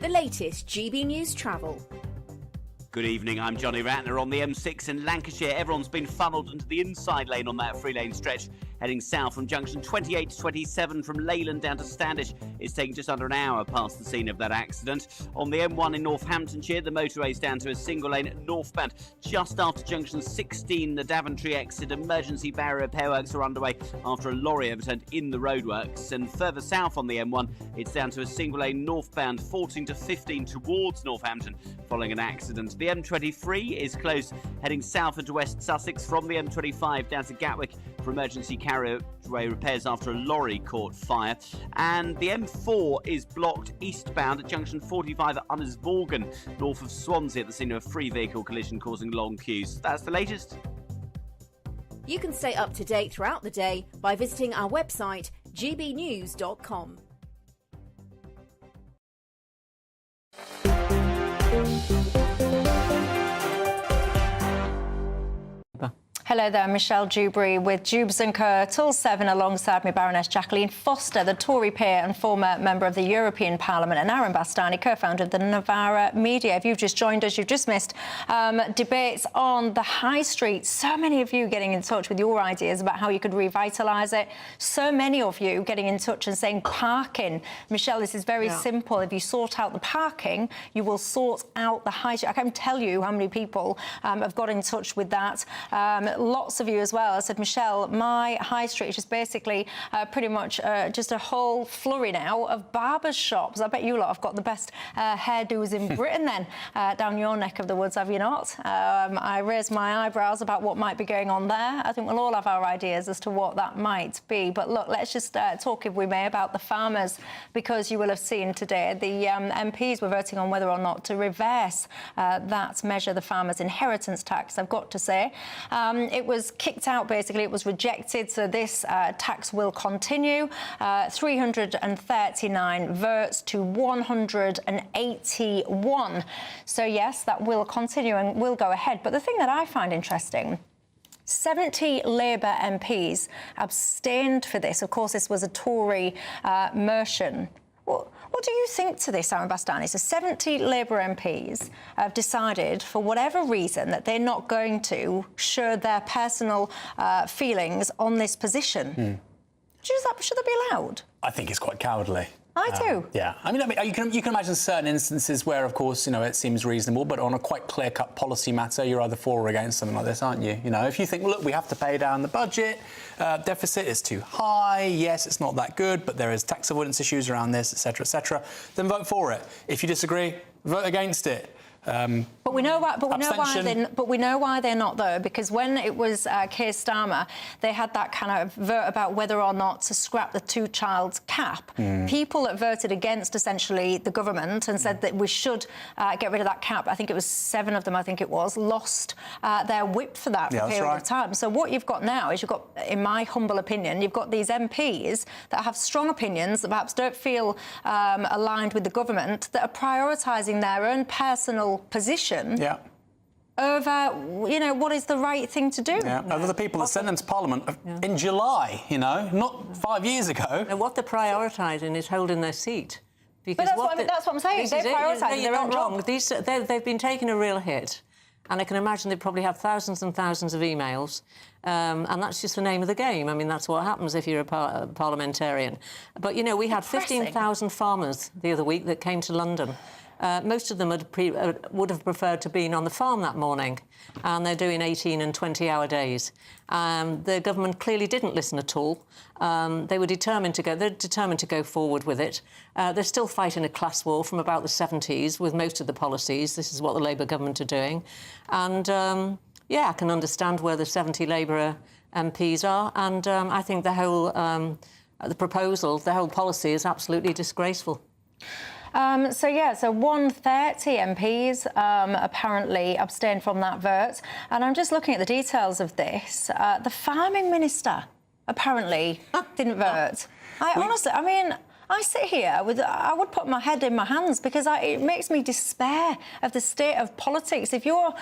Speaker 2: The latest GB News travel.
Speaker 5: Good evening, I'm Johnny Ratner. On the M6 in Lancashire, everyone's been funneled into the inside lane on that three-lane stretch. Heading south from junction 28 to 27 from Leyland down to Standish. It's taking just under an hour past the scene of that accident. On the M1 in Northamptonshire, the motorway's down to a single lane northbound. Just after junction 16, the Daventry exit, emergency barrier repair works are underway after a lorry overturned in the roadworks. And further south on the M1, it's down to a single lane northbound, 14 to 15 towards Northampton following an accident. The M23 is closed, heading south into West Sussex from the M25 down to Gatwick for emergency carriageway repairs after a lorry caught fire. And the M4 is blocked eastbound at junction 45 at Unnesvorgan, north of Swansea, at the scene of a three-vehicle collision causing long queues. That's the latest.
Speaker 2: You can stay up to date throughout the day by visiting our website, gbnews.com.
Speaker 7: Hello there, Michelle Dewberry with Dewbs & Co. till 7, alongside me, Baroness Jacqueline Foster, the Tory peer and former member of the European Parliament, and Aaron Bastani, co-founder of the Novara Media. If you've just joined us, you've just missed debates on the High Street. So many of you getting in touch with your ideas about how you could revitalise it. So many of you getting in touch and saying parking. Michelle, this is very simple. If you sort out the parking, you will sort out the High Street. I can't tell you how many people have got in touch with that. Lots of you as well. I said, Michelle, my High Street is just basically pretty much just a whole flurry now of barber shops. I bet you lot have got the best hairdos in Britain then, down your neck of the woods, have you not? I raised my eyebrows about what might be going on there. I think we'll all have our ideas as to what that might be. But look, let's just talk, if we may, about the farmers, because you will have seen today the MPs were voting on whether or not to reverse that measure, the farmers' inheritance tax. I've got to say, it was kicked out, basically. It was rejected, so this tax will continue. 339 votes to 181. So, yes, that will continue and will go ahead. But the thing that I find interesting, 70 Labour MPs abstained for this. Of course, this was a Tory motion. What do you think to this, Aaron Bastani? So 70 Labour MPs have decided, for whatever reason, that they're not going to share their personal feelings on this position. Should that be allowed?
Speaker 12: I think it's quite cowardly.
Speaker 7: I do.
Speaker 12: Yeah. I mean, you can imagine certain instances where, of course, it seems reasonable, but on a quite clear-cut policy matter, you're either for or against something like this, aren't you? If you think, look, we have to pay down the budget, deficit is too high, yes, it's not that good, but there is tax avoidance issues around this, etc., then vote for it. If you disagree, vote against it.
Speaker 7: But we know why they're not, though, because when it was Keir Starmer, they had that kind of vote about whether or not to scrap the two-child cap. People that voted against, essentially, the government and said that we should get rid of that cap, I think it was 7 of them, lost their whip for that for a period of time. So what you've got now is in my humble opinion, you've got these MPs that have strong opinions that perhaps don't feel aligned with the government, that are prioritising their own personal position over, what is the right thing to do.
Speaker 12: Yeah, over the people that sent them to Parliament in July, not 5 years ago.
Speaker 13: And what they're prioritising is holding their seat. Because
Speaker 7: that's what I'm saying. They're prioritising their own job.
Speaker 13: They've been taking a real hit. And I can imagine they probably have thousands and thousands of emails. And that's just the name of the game. I mean, that's what happens if you're a parliamentarian. But, we had 15,000 farmers the other week that came to London. Most of them would have preferred to been on the farm that morning, and they're doing 18 and 20-hour days. The government clearly didn't listen at all. They were determined to go. They're determined to go forward with it. They're still fighting a class war from about the 70s with most of the policies. This is what the Labour government are doing, and I can understand where the 70 Labour MPs are, and I think the whole the whole policy is absolutely disgraceful.
Speaker 7: So 130 MPs apparently abstained from that vote. And I'm just looking at the details of this. The farming minister apparently didn't vote. I sit here I would put my head in my hands because it makes me despair of the state of politics. If you're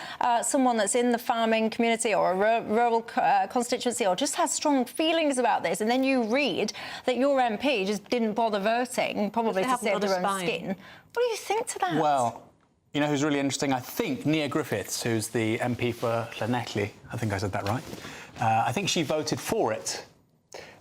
Speaker 7: someone that's in the farming community or a rural constituency or just has strong feelings about this, and then you read that your MP just didn't bother voting, probably to save their own skin, what do you think to that?
Speaker 12: Well, you know who's really interesting? I think Nia Griffiths, who's the MP for Llanelli, I think I said that right. I think she voted for it.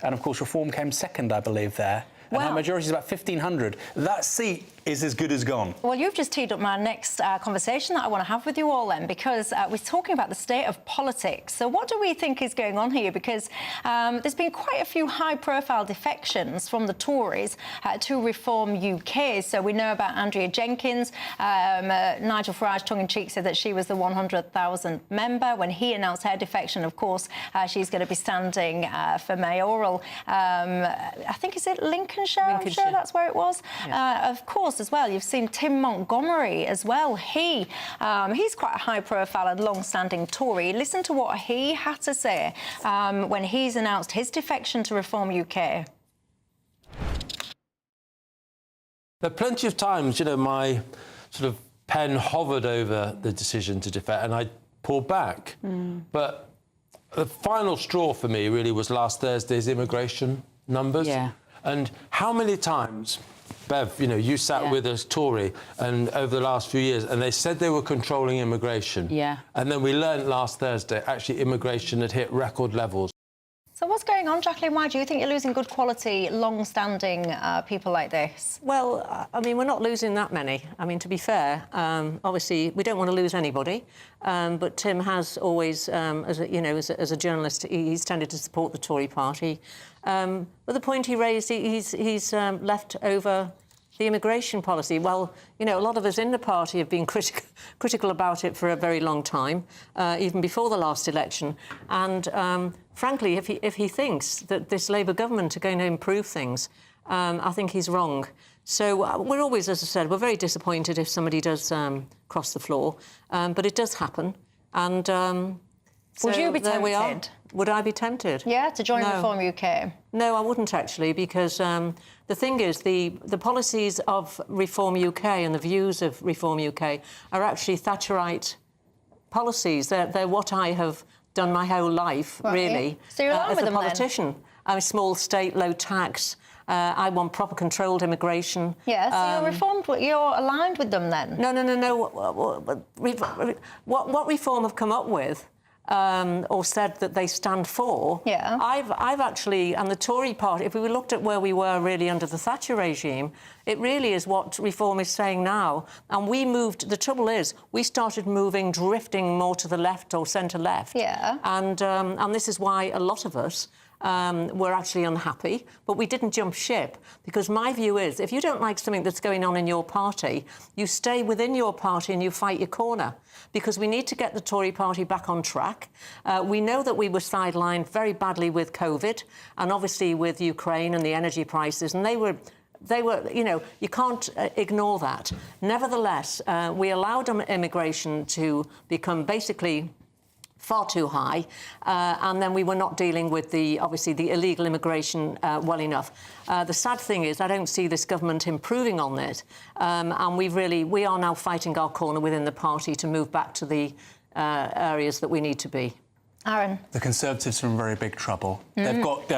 Speaker 12: And, of course, Reform came second, I believe, there. And her majority is about 1,500. That seat is as good as gone. Well,
Speaker 7: you've just teed up my next conversation that I want to have with you all then, because we're talking about the state of politics. So what do we think is going on here? Because there's been quite a few high-profile defections from the Tories to Reform UK. So we know about Andrea Jenkins. Nigel Farage, tongue-in-cheek, said that she was the 100,000th member. When he announced her defection, of course, she's going to be standing for mayoral. I think, is it Lincolnshire? I'm sure that's where it was. Yeah. Of course, as well, you've seen Tim Montgomery as well. He's quite a high-profile and long-standing Tory. Listen to what he had to say when he's announced his defection to Reform UK.
Speaker 4: There are plenty of times, my sort of pen hovered over the decision to defect and I pulled back. But the final straw for me really was last Thursday's immigration numbers. Yeah. And how many times, Bev, you sat with us, Tory, and over the last few years, and they said they were controlling immigration. Yeah. And then we learned last Thursday, actually, immigration had hit record levels.
Speaker 7: So what's going on, Jacqueline? Why do you think you're losing good quality, long-standing people like this?
Speaker 13: Well, I mean, we're not losing that many. I mean, to be fair, obviously, we don't want to lose anybody. But Tim has always, as a journalist, he's tended to support the Tory party. But the point he raised, he's left over the immigration policy. Well, a lot of us in the party have been critical about it for a very long time, even before the last election. And frankly, if he thinks that this Labour government are going to improve things, I think he's wrong. So we're always, as I said, we're very disappointed if somebody does cross the floor, but it does happen. And
Speaker 7: would you be tempted?
Speaker 13: Would I be tempted?
Speaker 7: Yeah, to join Reform UK?
Speaker 13: No, I wouldn't actually, because the thing is, the policies of Reform UK and the views of Reform UK are actually Thatcherite policies. They're what I have done my whole life, really,
Speaker 7: so you're along with
Speaker 13: as a
Speaker 7: them,
Speaker 13: politician. I'm a small state, low tax, I want proper controlled immigration.
Speaker 7: Yeah, so you're reformed, you're aligned with them then?
Speaker 13: No. What reform have come up with or said that they stand for, I've actually, and the Tory party, if we looked at where we were really under the Thatcher regime, it really is what reform is saying now. And we moved, the trouble is, we started moving, drifting more to the left or centre-left.
Speaker 7: Yeah.
Speaker 13: And this is why a lot of us were actually unhappy, but we didn't jump ship, because my view is if you don't like something that's going on in your party, you stay within your party and you fight your corner, because we need to get the Tory party back on track. We know that we were sidelined very badly with COVID and obviously with Ukraine and the energy prices, and they were, you know, you can't ignore that. Nevertheless, we allowed immigration to become basically far too high, and then we were not dealing with obviously the illegal immigration well enough. The sad thing is I don't see this government improving on this, and we are now fighting our corner within the party to move back to the areas that we need to be.
Speaker 7: Aaron.
Speaker 12: The Conservatives are in very big trouble. They've got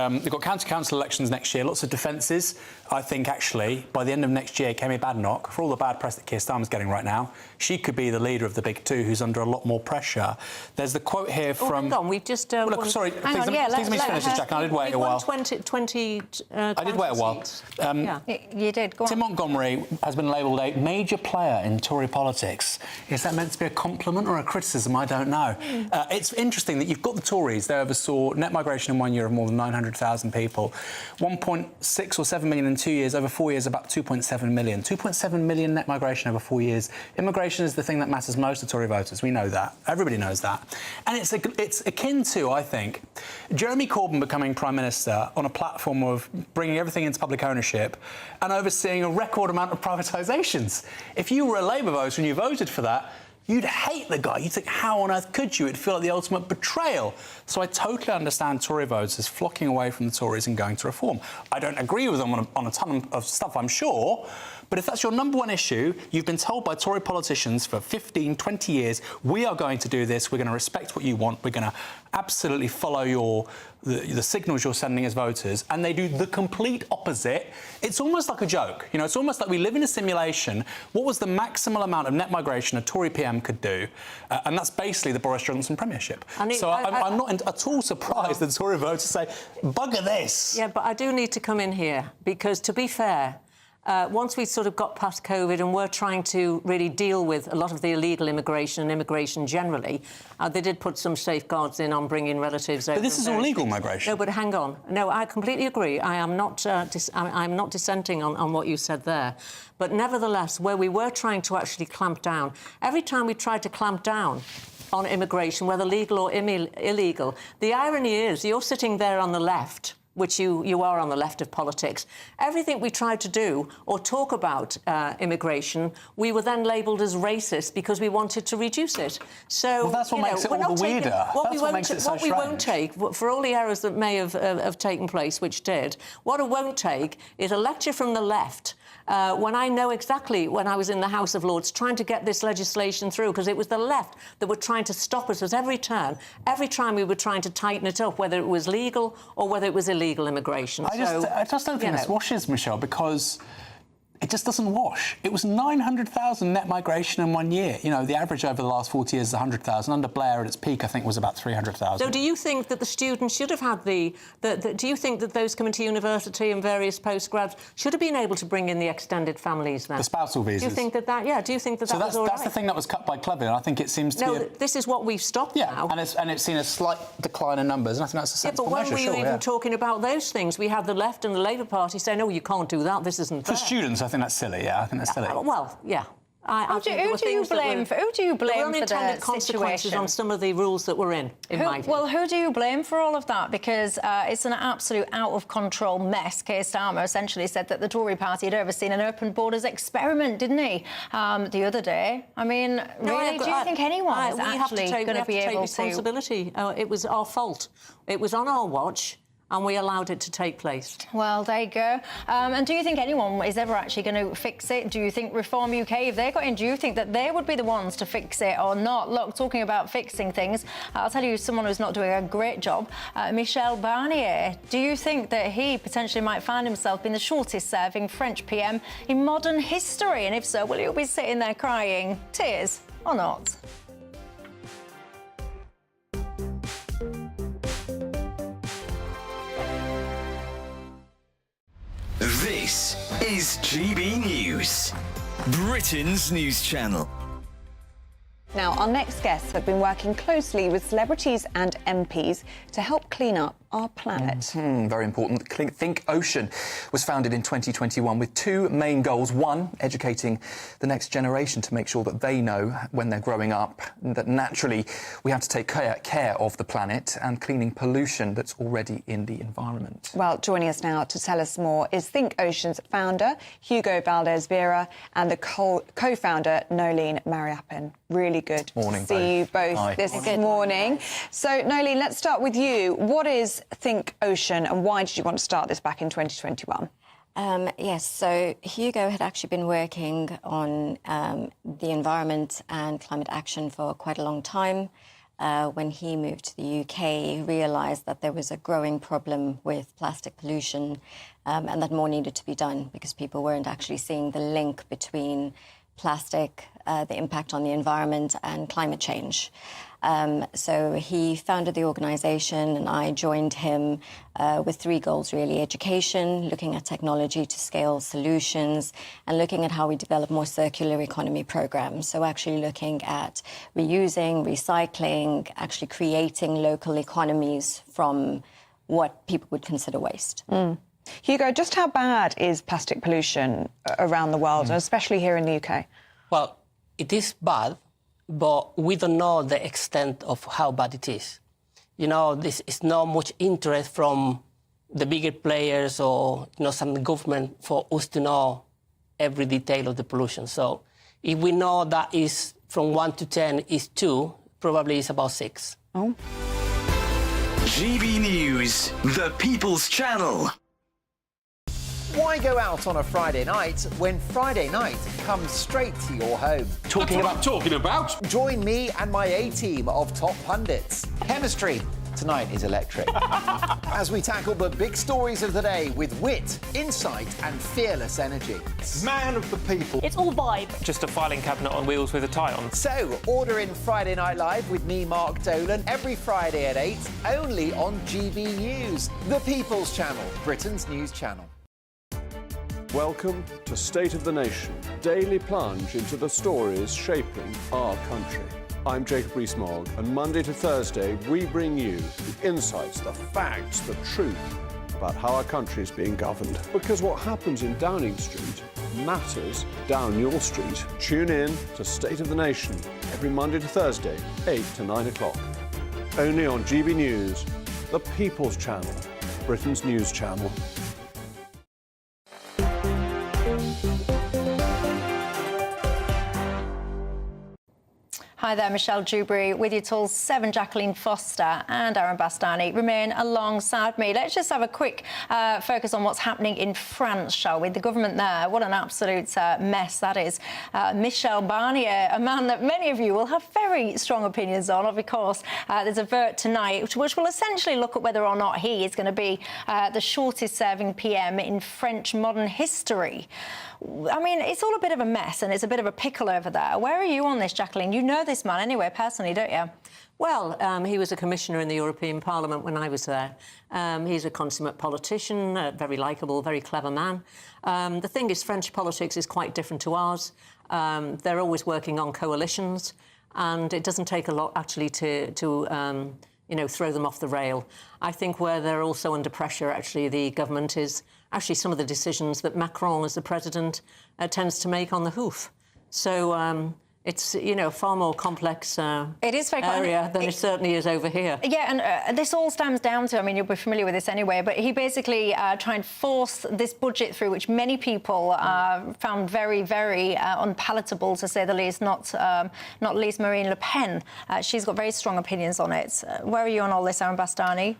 Speaker 12: county council elections next year, lots of defences. I think, actually, by the end of next year, Kemi Badenoch, for all the bad press that Keir Starmer's getting right now, she could be the leader of the big two who's under a lot more pressure. There's the quote here from...
Speaker 13: hang on, we've just...
Speaker 12: well, look, sorry, please let me finish this, Jack, and I did wait a while.
Speaker 13: 20
Speaker 12: I did wait a while.
Speaker 7: You did, go on.
Speaker 12: Tim Montgomery has been labelled a major player in Tory politics. Is that meant to be a compliment or a criticism? I don't know. It's interesting that you've got the Tories. They oversaw net migration in 1 year of more than 900,000 people, 1.6 or 7 million in 2 years, over 4 years about 2.7 million. 2.7 million net migration over 4 years. Immigration is the thing that matters most to Tory voters. We know that. Everybody knows that. And it's akin to, I think, Jeremy Corbyn becoming Prime Minister on a platform of bringing everything into public ownership and overseeing a record amount of privatisations. If you were a Labour voter and you voted for that, you'd hate the guy. You'd think, how on earth could you? It'd feel like the ultimate betrayal. So I totally understand Tory voters flocking away from the Tories and going to reform. I don't agree with them on a ton of stuff, I'm sure, but if that's your number one issue, you've been told by Tory politicians for 15, 20 years, we are going to do this, we're going to respect what you want, we're going to absolutely follow the signals you're sending as voters, and they do the complete opposite. It's almost like a joke. You know, it's almost like we live in a simulation. What was the maximal amount of net migration a Tory PM could do? And that's basically the Boris Johnson premiership. I'm not at all surprised that Tory voters say, bugger this.
Speaker 13: Yeah, but I do need to come in here, because to be fair, once we sort of got past COVID and we're trying to really deal with a lot of the illegal immigration and immigration generally, they did put some safeguards in on bringing relatives over.
Speaker 12: But this is all legal migration.
Speaker 13: No, but hang on. No, I completely agree. I am not. I'm not dissenting on what you said there. But nevertheless, where we were trying to actually clamp down, every time we tried to clamp down on immigration, whether legal or illegal, the irony is you're sitting there on the left, which you are on the left of politics. Everything we tried to do or talk about immigration, we were then labelled as racist because we wanted to reduce it. So
Speaker 12: well, that's what makes it all the weirder. That's what makes it so strange.
Speaker 13: What we won't take, for all the errors that may have taken place, which did, what it won't take is a lecture from the left. When I know exactly when I was in the House of Lords trying to get this legislation through, because it was the left that were trying to stop us at every turn, every time we were trying to tighten it up, whether it was legal or whether it was illegal immigration.
Speaker 12: I just don't think this washes, Michelle, because it just doesn't wash. It was 900,000 net migration in 1 year. You know, the average over the last 40 years is 100,000. Under Blair, at its peak, I think, was about 300,000.
Speaker 13: So do you think that the students should have had do you think that those coming to university and various postgrads should have been able to bring in the extended families then?
Speaker 12: The spousal visas.
Speaker 13: Do you think that do you think that
Speaker 12: so
Speaker 13: that was all right?
Speaker 12: That's the thing that was cut by Clever, and I think it seems to be...
Speaker 13: No, this is what we've stopped now.
Speaker 12: And it's seen a slight decline in numbers, and I think that's a sensible measure.
Speaker 13: But when were you even talking about those things? We had the left and the Labour Party saying, no, you can't do that, this isn't fair.
Speaker 12: For students, I think that's silly, I think that's silly.
Speaker 13: Well, yeah.
Speaker 7: Who do you blame for the
Speaker 13: consequences on some of the rules that were in my view?
Speaker 7: Well, who do you blame for all of that? Because it's an absolute out-of-control mess. Keir Starmer essentially said that the Tory party had overseen an open borders experiment, didn't he, the other day? I mean, really, do you think anyone is actually going to be able to...
Speaker 13: responsibility. It was our fault. It was on our watch. and we allowed it to take place.
Speaker 7: Well, there you go. And do you think anyone is ever actually going to fix it? Do you think Reform UK, if they got in, do you think that they would be the ones to fix it or not? Look, talking about fixing things, I'll tell you someone who's not doing a great job, Michel Barnier. Do you think that he potentially might find himself being the shortest-serving French PM in modern history? And if so, will you be sitting there crying tears or not?
Speaker 3: This is GB News, Britain's news channel.
Speaker 6: Now, our next guests have been working closely with celebrities and MPs to help clean up our planet.
Speaker 8: Very important. Think Ocean was founded in 2021 with two main goals. One, educating the next generation to make sure that they know when they're growing up that naturally we have to take care of the planet, and cleaning pollution that's already in the environment.
Speaker 6: Well, joining us now to tell us more is Think Ocean's founder, Hugo Valdez-Vera, and the co-founder, Nolene Mariappan. Really good
Speaker 8: morning,
Speaker 6: to see you both this morning. So, Nolene, let's start with you. What is Think Ocean, and why did you want to start this back in 2021?
Speaker 9: Yes, so Hugo had actually been working on the environment and climate action for quite a long time. When he moved to the UK, he realised that there was a growing problem with plastic pollution and that more needed to be done because people weren't actually seeing the link between plastic, the impact on the environment and climate change. So he founded the organisation and I joined him with three goals, really. Education, looking at technology to scale solutions, and looking at how we develop more circular economy programmes. So actually looking at reusing, recycling, actually creating local economies from what people would consider waste.
Speaker 6: Hugo, just how bad is plastic pollution around the world, and especially here in the UK?
Speaker 11: Well, it is bad, but we don't know the extent of how bad it is. You know, this is not much interest from the bigger players or, some government for us to know every detail of the pollution. So if we know that is from 1 to 10 is 2, probably it's about 6.
Speaker 6: Oh.
Speaker 3: GB News, the People's Channel.
Speaker 25: Why go out on a Friday night when Friday night comes straight to your home?
Speaker 26: Talking about?
Speaker 25: Join me and my A-team of top pundits. Chemistry tonight is electric. As we tackle the big stories of the day with wit, insight and fearless energy.
Speaker 26: Man of the people.
Speaker 27: It's all vibe.
Speaker 26: Just a filing cabinet on wheels with a tie on.
Speaker 25: So, order in Friday Night Live with me, Mark Dolan, every Friday at 8, only on GB News, the People's Channel, Britain's news channel.
Speaker 28: Welcome to State of the Nation, daily plunge into the stories shaping our country. I'm Jacob Rees-Mogg, and Monday to Thursday we bring you the insights, the facts, the truth about how our country is being governed. Because what happens in Downing Street matters down your street. Tune in to State of the Nation every Monday to Thursday, 8 to 9 o'clock. Only on GB News, the People's Channel, Britain's news channel.
Speaker 7: Hi there, Michelle Dewberry with you till 7. Jacqueline Foster and Aaron Bastani remain alongside me. Let's just have a quick focus on what's happening in France, shall we? The government there, what an absolute mess that is. Michel Barnier, a man that many of you will have very strong opinions on. Of course, there's a vote tonight which will essentially look at whether or not he is going to be the shortest-serving PM in French modern history. I mean, it's all a bit of a mess and it's a bit of a pickle over there. Where are you on this, Jacqueline? You know this man anyway, personally, don't you?
Speaker 13: Well, he was a commissioner in the European Parliament when I was there. He's a consummate politician, a very likeable, very clever man. The thing is, French politics is quite different to ours. They're always working on coalitions, and it doesn't take a lot, actually, to throw them off the rail. I think where they're also under pressure, actually, the government is actually some of the decisions that Macron, as the president, tends to make on the hoof. So it's, far more complex
Speaker 7: it is very
Speaker 13: area than it certainly is over here.
Speaker 7: Yeah, and this all stems down to, I mean, you'll be familiar with this anyway, but he basically tried and force this budget through, which many people found very, very unpalatable, to say the least, not least Marine Le Pen. She's got very strong opinions on it. Where are you on all this, Aaron Bastani?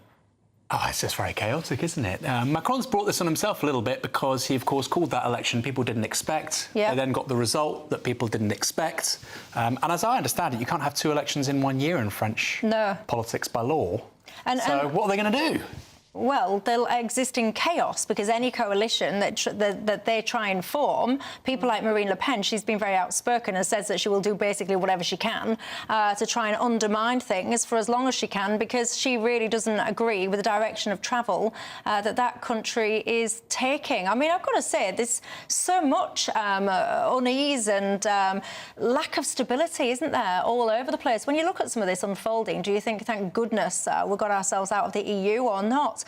Speaker 12: Oh, it's just very chaotic, isn't it? Macron's brought this on himself a little bit because he, of course, called that election people didn't expect.
Speaker 7: Yeah.
Speaker 12: They then got the result that people didn't expect. And as I understand it, you can't have 2 elections in 1 year in French politics by law. So what are they going to do?
Speaker 7: Well, they'll exist in chaos because any coalition that they try and form, people like Marine Le Pen, she's been very outspoken and says that she will do basically whatever she can to try and undermine things for as long as she can, because she really doesn't agree with the direction of travel that country is taking. I mean, I've got to say, there's so much unease and lack of stability, isn't there, all over the place. When you look at some of this unfolding, do you think, thank goodness we got ourselves out of the EU or not?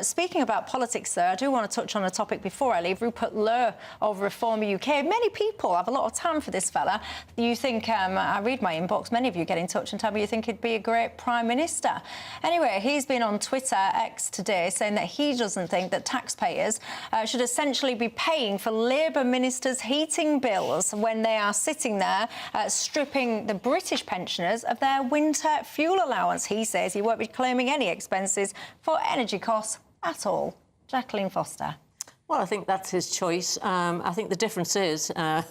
Speaker 7: Speaking about politics, though, I do want to touch on a topic before I leave. Rupert Lowe of Reform UK. Many people have a lot of time for this fella. You think, I read my inbox, many of you get in touch and tell me you think he'd be a great Prime Minister. Anyway, he's been on Twitter, X today, saying that he doesn't think that taxpayers should essentially be paying for Labour ministers' heating bills when they are sitting there stripping the British pensioners of their winter fuel allowance. He says he won't be claiming any expenses for energy costs at all. Jacqueline Foster.
Speaker 13: Well, I think that's his choice. I think the difference is that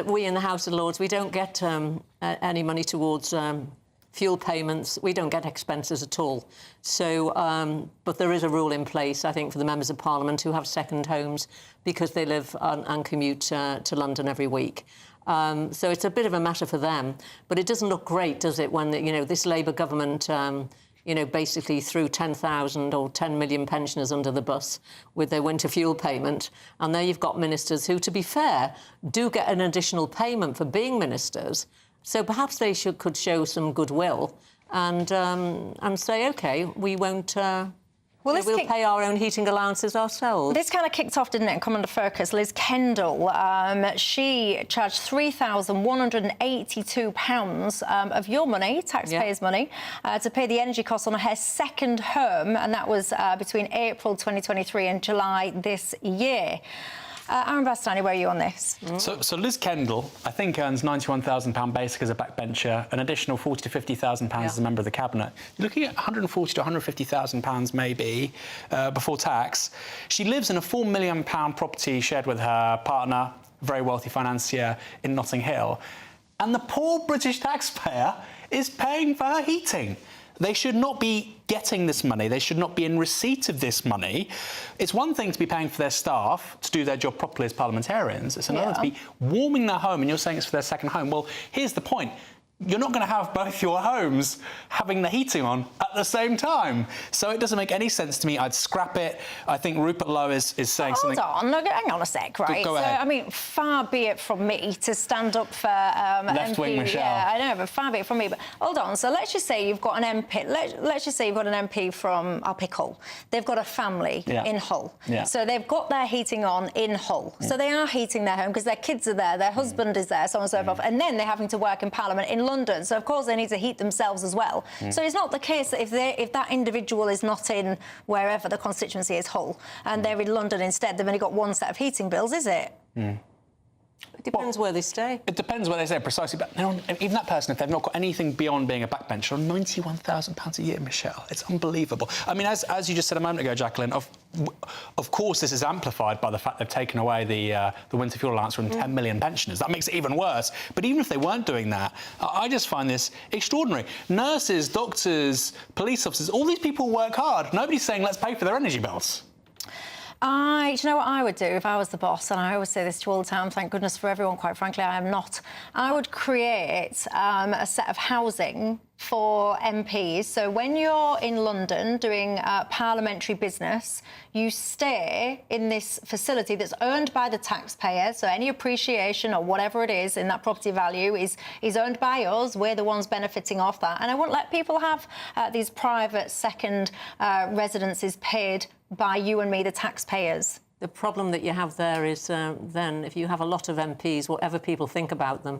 Speaker 13: we in the House of Lords, we don't get any money towards fuel payments. We don't get expenses at all. So, but there is a rule in place, I think, for the members of Parliament who have second homes because they live and commute to London every week. So it's a bit of a matter for them. But it doesn't look great, does it, when, this Labour government basically threw 10,000 or 10 million pensioners under the bus with their winter fuel payment. And there you've got ministers who, to be fair, do get an additional payment for being ministers. So perhaps they could show some goodwill and say, OK, we won't... we'll pay our own heating allowances ourselves.
Speaker 7: This kind of kicked off, didn't it, and come under focus. Liz Kendall, she charged £3,182 of your money, taxpayers' money, to pay the energy costs on her second home, and that was between April 2023 and July this year. Aaron Bastani, where are you on this?
Speaker 12: So Liz Kendall, I think, earns £91,000 basic as a backbencher, an additional £40,000 to £50,000 as a member of the Cabinet. You're looking at £140,000 to £150,000 maybe before tax. She lives in a £4 million property shared with her partner, a very wealthy financier, in Notting Hill. And the poor British taxpayer is paying for her heating. They should not be getting this money. They should not be in receipt of this money. It's one thing to be paying for their staff to do their job properly as parliamentarians. It's another to be warming their home, and you're saying it's for their second home. Well, here's the point. You're not going to have both your homes having the heating on at the same time. So it doesn't make any sense to me. I'd scrap it. I think Rupert Lowe is saying something...
Speaker 7: Hold on, hang on a sec, right?
Speaker 12: Go ahead.
Speaker 7: I mean, far be it from me to stand up for
Speaker 12: left-wing
Speaker 7: MP.
Speaker 12: Michelle.
Speaker 7: Yeah, I know, but far be it from me. But hold on, so let's just say you've got an MP. Let's just say you've got an MP from, I'll pick Hull. They've got a family in Hull.
Speaker 12: Yeah.
Speaker 7: So they've got their heating on in Hull. So they are heating their home because their kids are there, their husband is there, so on and so forth. And then they're having to work in Parliament in London. So, of course, they need to heat themselves as well. So it's not the case that if that individual is not in wherever the constituency is, Hull, and they're in London instead, they've only got one set of heating bills, is it?
Speaker 13: It depends where they stay.
Speaker 12: It depends where they stay, precisely. But even that person, if they've not got anything beyond being a backbencher, on £91,000 a year, Michelle, it's unbelievable. I mean, as you just said a moment ago, Jacqueline, of course this is amplified by the fact they've taken away the winter fuel allowance from 10 million pensioners. That makes it even worse. But even if they weren't doing that, I just find this extraordinary. Nurses, doctors, police officers, all these people work hard. Nobody's saying let's pay for their energy bills.
Speaker 7: Do you know what I would do if I was the boss? And I always say this to all the time, thank goodness for everyone, quite frankly, I am not. I would create a set of housing for MPs. So when you're in London doing parliamentary business, you stay in this facility that's owned by the taxpayer. So any appreciation or whatever it is in that property value is owned by us. We're the ones benefiting off that. And I wouldn't let people have these private second residences paid by you and me, the taxpayers.
Speaker 13: The problem that you have there is then if you have a lot of MPs, whatever people think about them,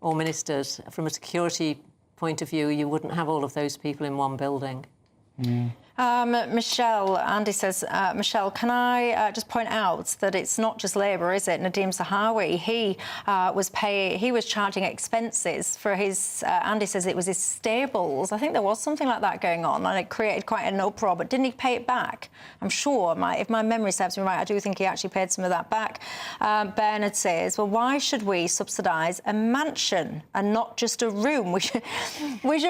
Speaker 13: or ministers, from a security point of view, you wouldn't have all of those people in one building.
Speaker 7: Andy says, Michelle, can I just point out that it's not just Labour, is it? Nadeem Zahawi, he was charging expenses for his, Andy says it was his stables. I think there was something like that going on, and it created quite an uproar, but didn't he pay it back? I'm sure, if my memory serves me right, I do think he actually paid some of that back. Bernard says, well, why should we subsidise a mansion and not just a room? We should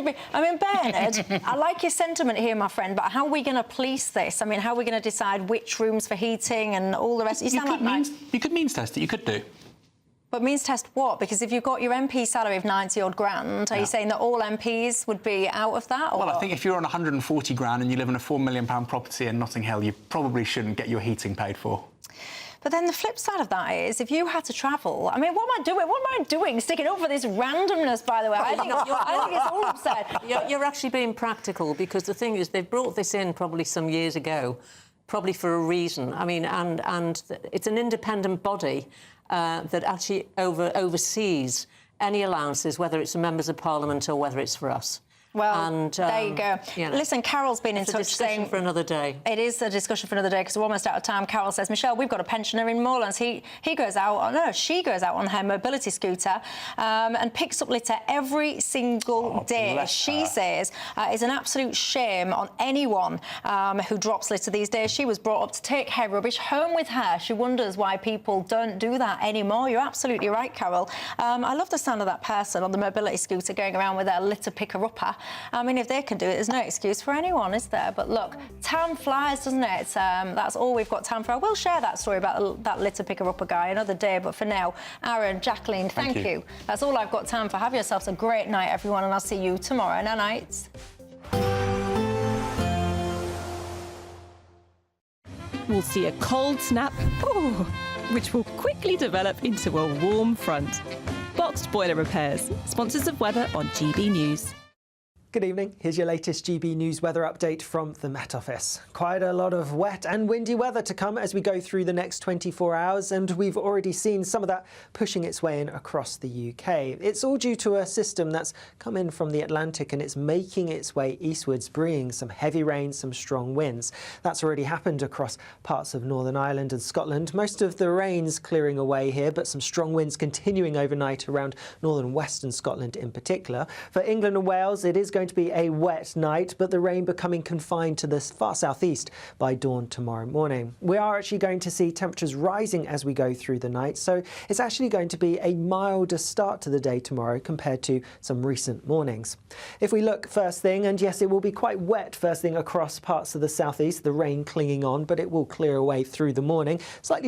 Speaker 7: be... I mean, Bernard, I like your sentiment here, my friend, but how are we going to police this? I mean, how are we going to decide which rooms for heating and all the rest?
Speaker 12: You could means test it, you could do.
Speaker 7: But means test what? Because if you've got your MP salary of 90-odd grand, are you saying that all MPs would be out of that? Or
Speaker 12: well, I think if you're on 140 grand and you live in a £4 million property in Notting Hill, you probably shouldn't get your heating paid for.
Speaker 7: But then the flip side of that is, if you had to travel, I mean, what am I doing? What am I doing? Sticking up for this randomness, by the way. I think it's all upset.
Speaker 13: You're actually being practical, because the thing is, they've brought this in probably some years ago, probably for a reason. I mean, and it's an independent body that actually oversees any allowances, whether it's for members of Parliament or whether it's for us.
Speaker 7: Well, there you go. Listen, Carol's been in touch saying...
Speaker 13: for another day.
Speaker 7: It is a discussion for another day, because we're almost out of time. Carol says, Michelle, we've got a pensioner in Moorlands. He goes out... No, she goes out on her mobility scooter and picks up litter every single day. She says it's an absolute shame on anyone who drops litter these days. She was brought up to take her rubbish home with her. She wonders why people don't do that anymore. You're absolutely right, Carol. I love the sound of that person on the mobility scooter going around with their litter picker-upper. I mean, if they can do it, there's no excuse for anyone, is there? But look, time flies, doesn't it? That's all we've got time for. I will share that story about that litter picker-upper guy another day, but for now, Aaron, Jacqueline, thank you. That's all I've got time for. Have yourselves a great night, everyone, and I'll see you tomorrow night.
Speaker 10: We'll see a cold snap, which will quickly develop into a warm front. Boxed Boiler Repairs, sponsors of weather on GB News.
Speaker 1: Good evening. Here's your latest GB News weather update from the Met Office. Quite a lot of wet and windy weather to come as we go through the next 24 hours, and we've already seen some of that pushing its way in across the UK. It's all due to a system that's come in from the Atlantic, and it's making its way eastwards, bringing some heavy rain, some strong winds. That's already happened across parts of Northern Ireland and Scotland. Most of the rain's clearing away here, but some strong winds continuing overnight around northern western Scotland in particular. For England and Wales, it is going to be a wet night, but the rain becoming confined to the far southeast by dawn tomorrow morning. We are actually going to see temperatures rising as we go through the night, so it's actually going to be a milder start to the day tomorrow compared to some recent mornings. If we look first thing, and yes, it will be quite wet first thing across parts of the southeast, the rain clinging on, but it will clear away through the morning. Slightly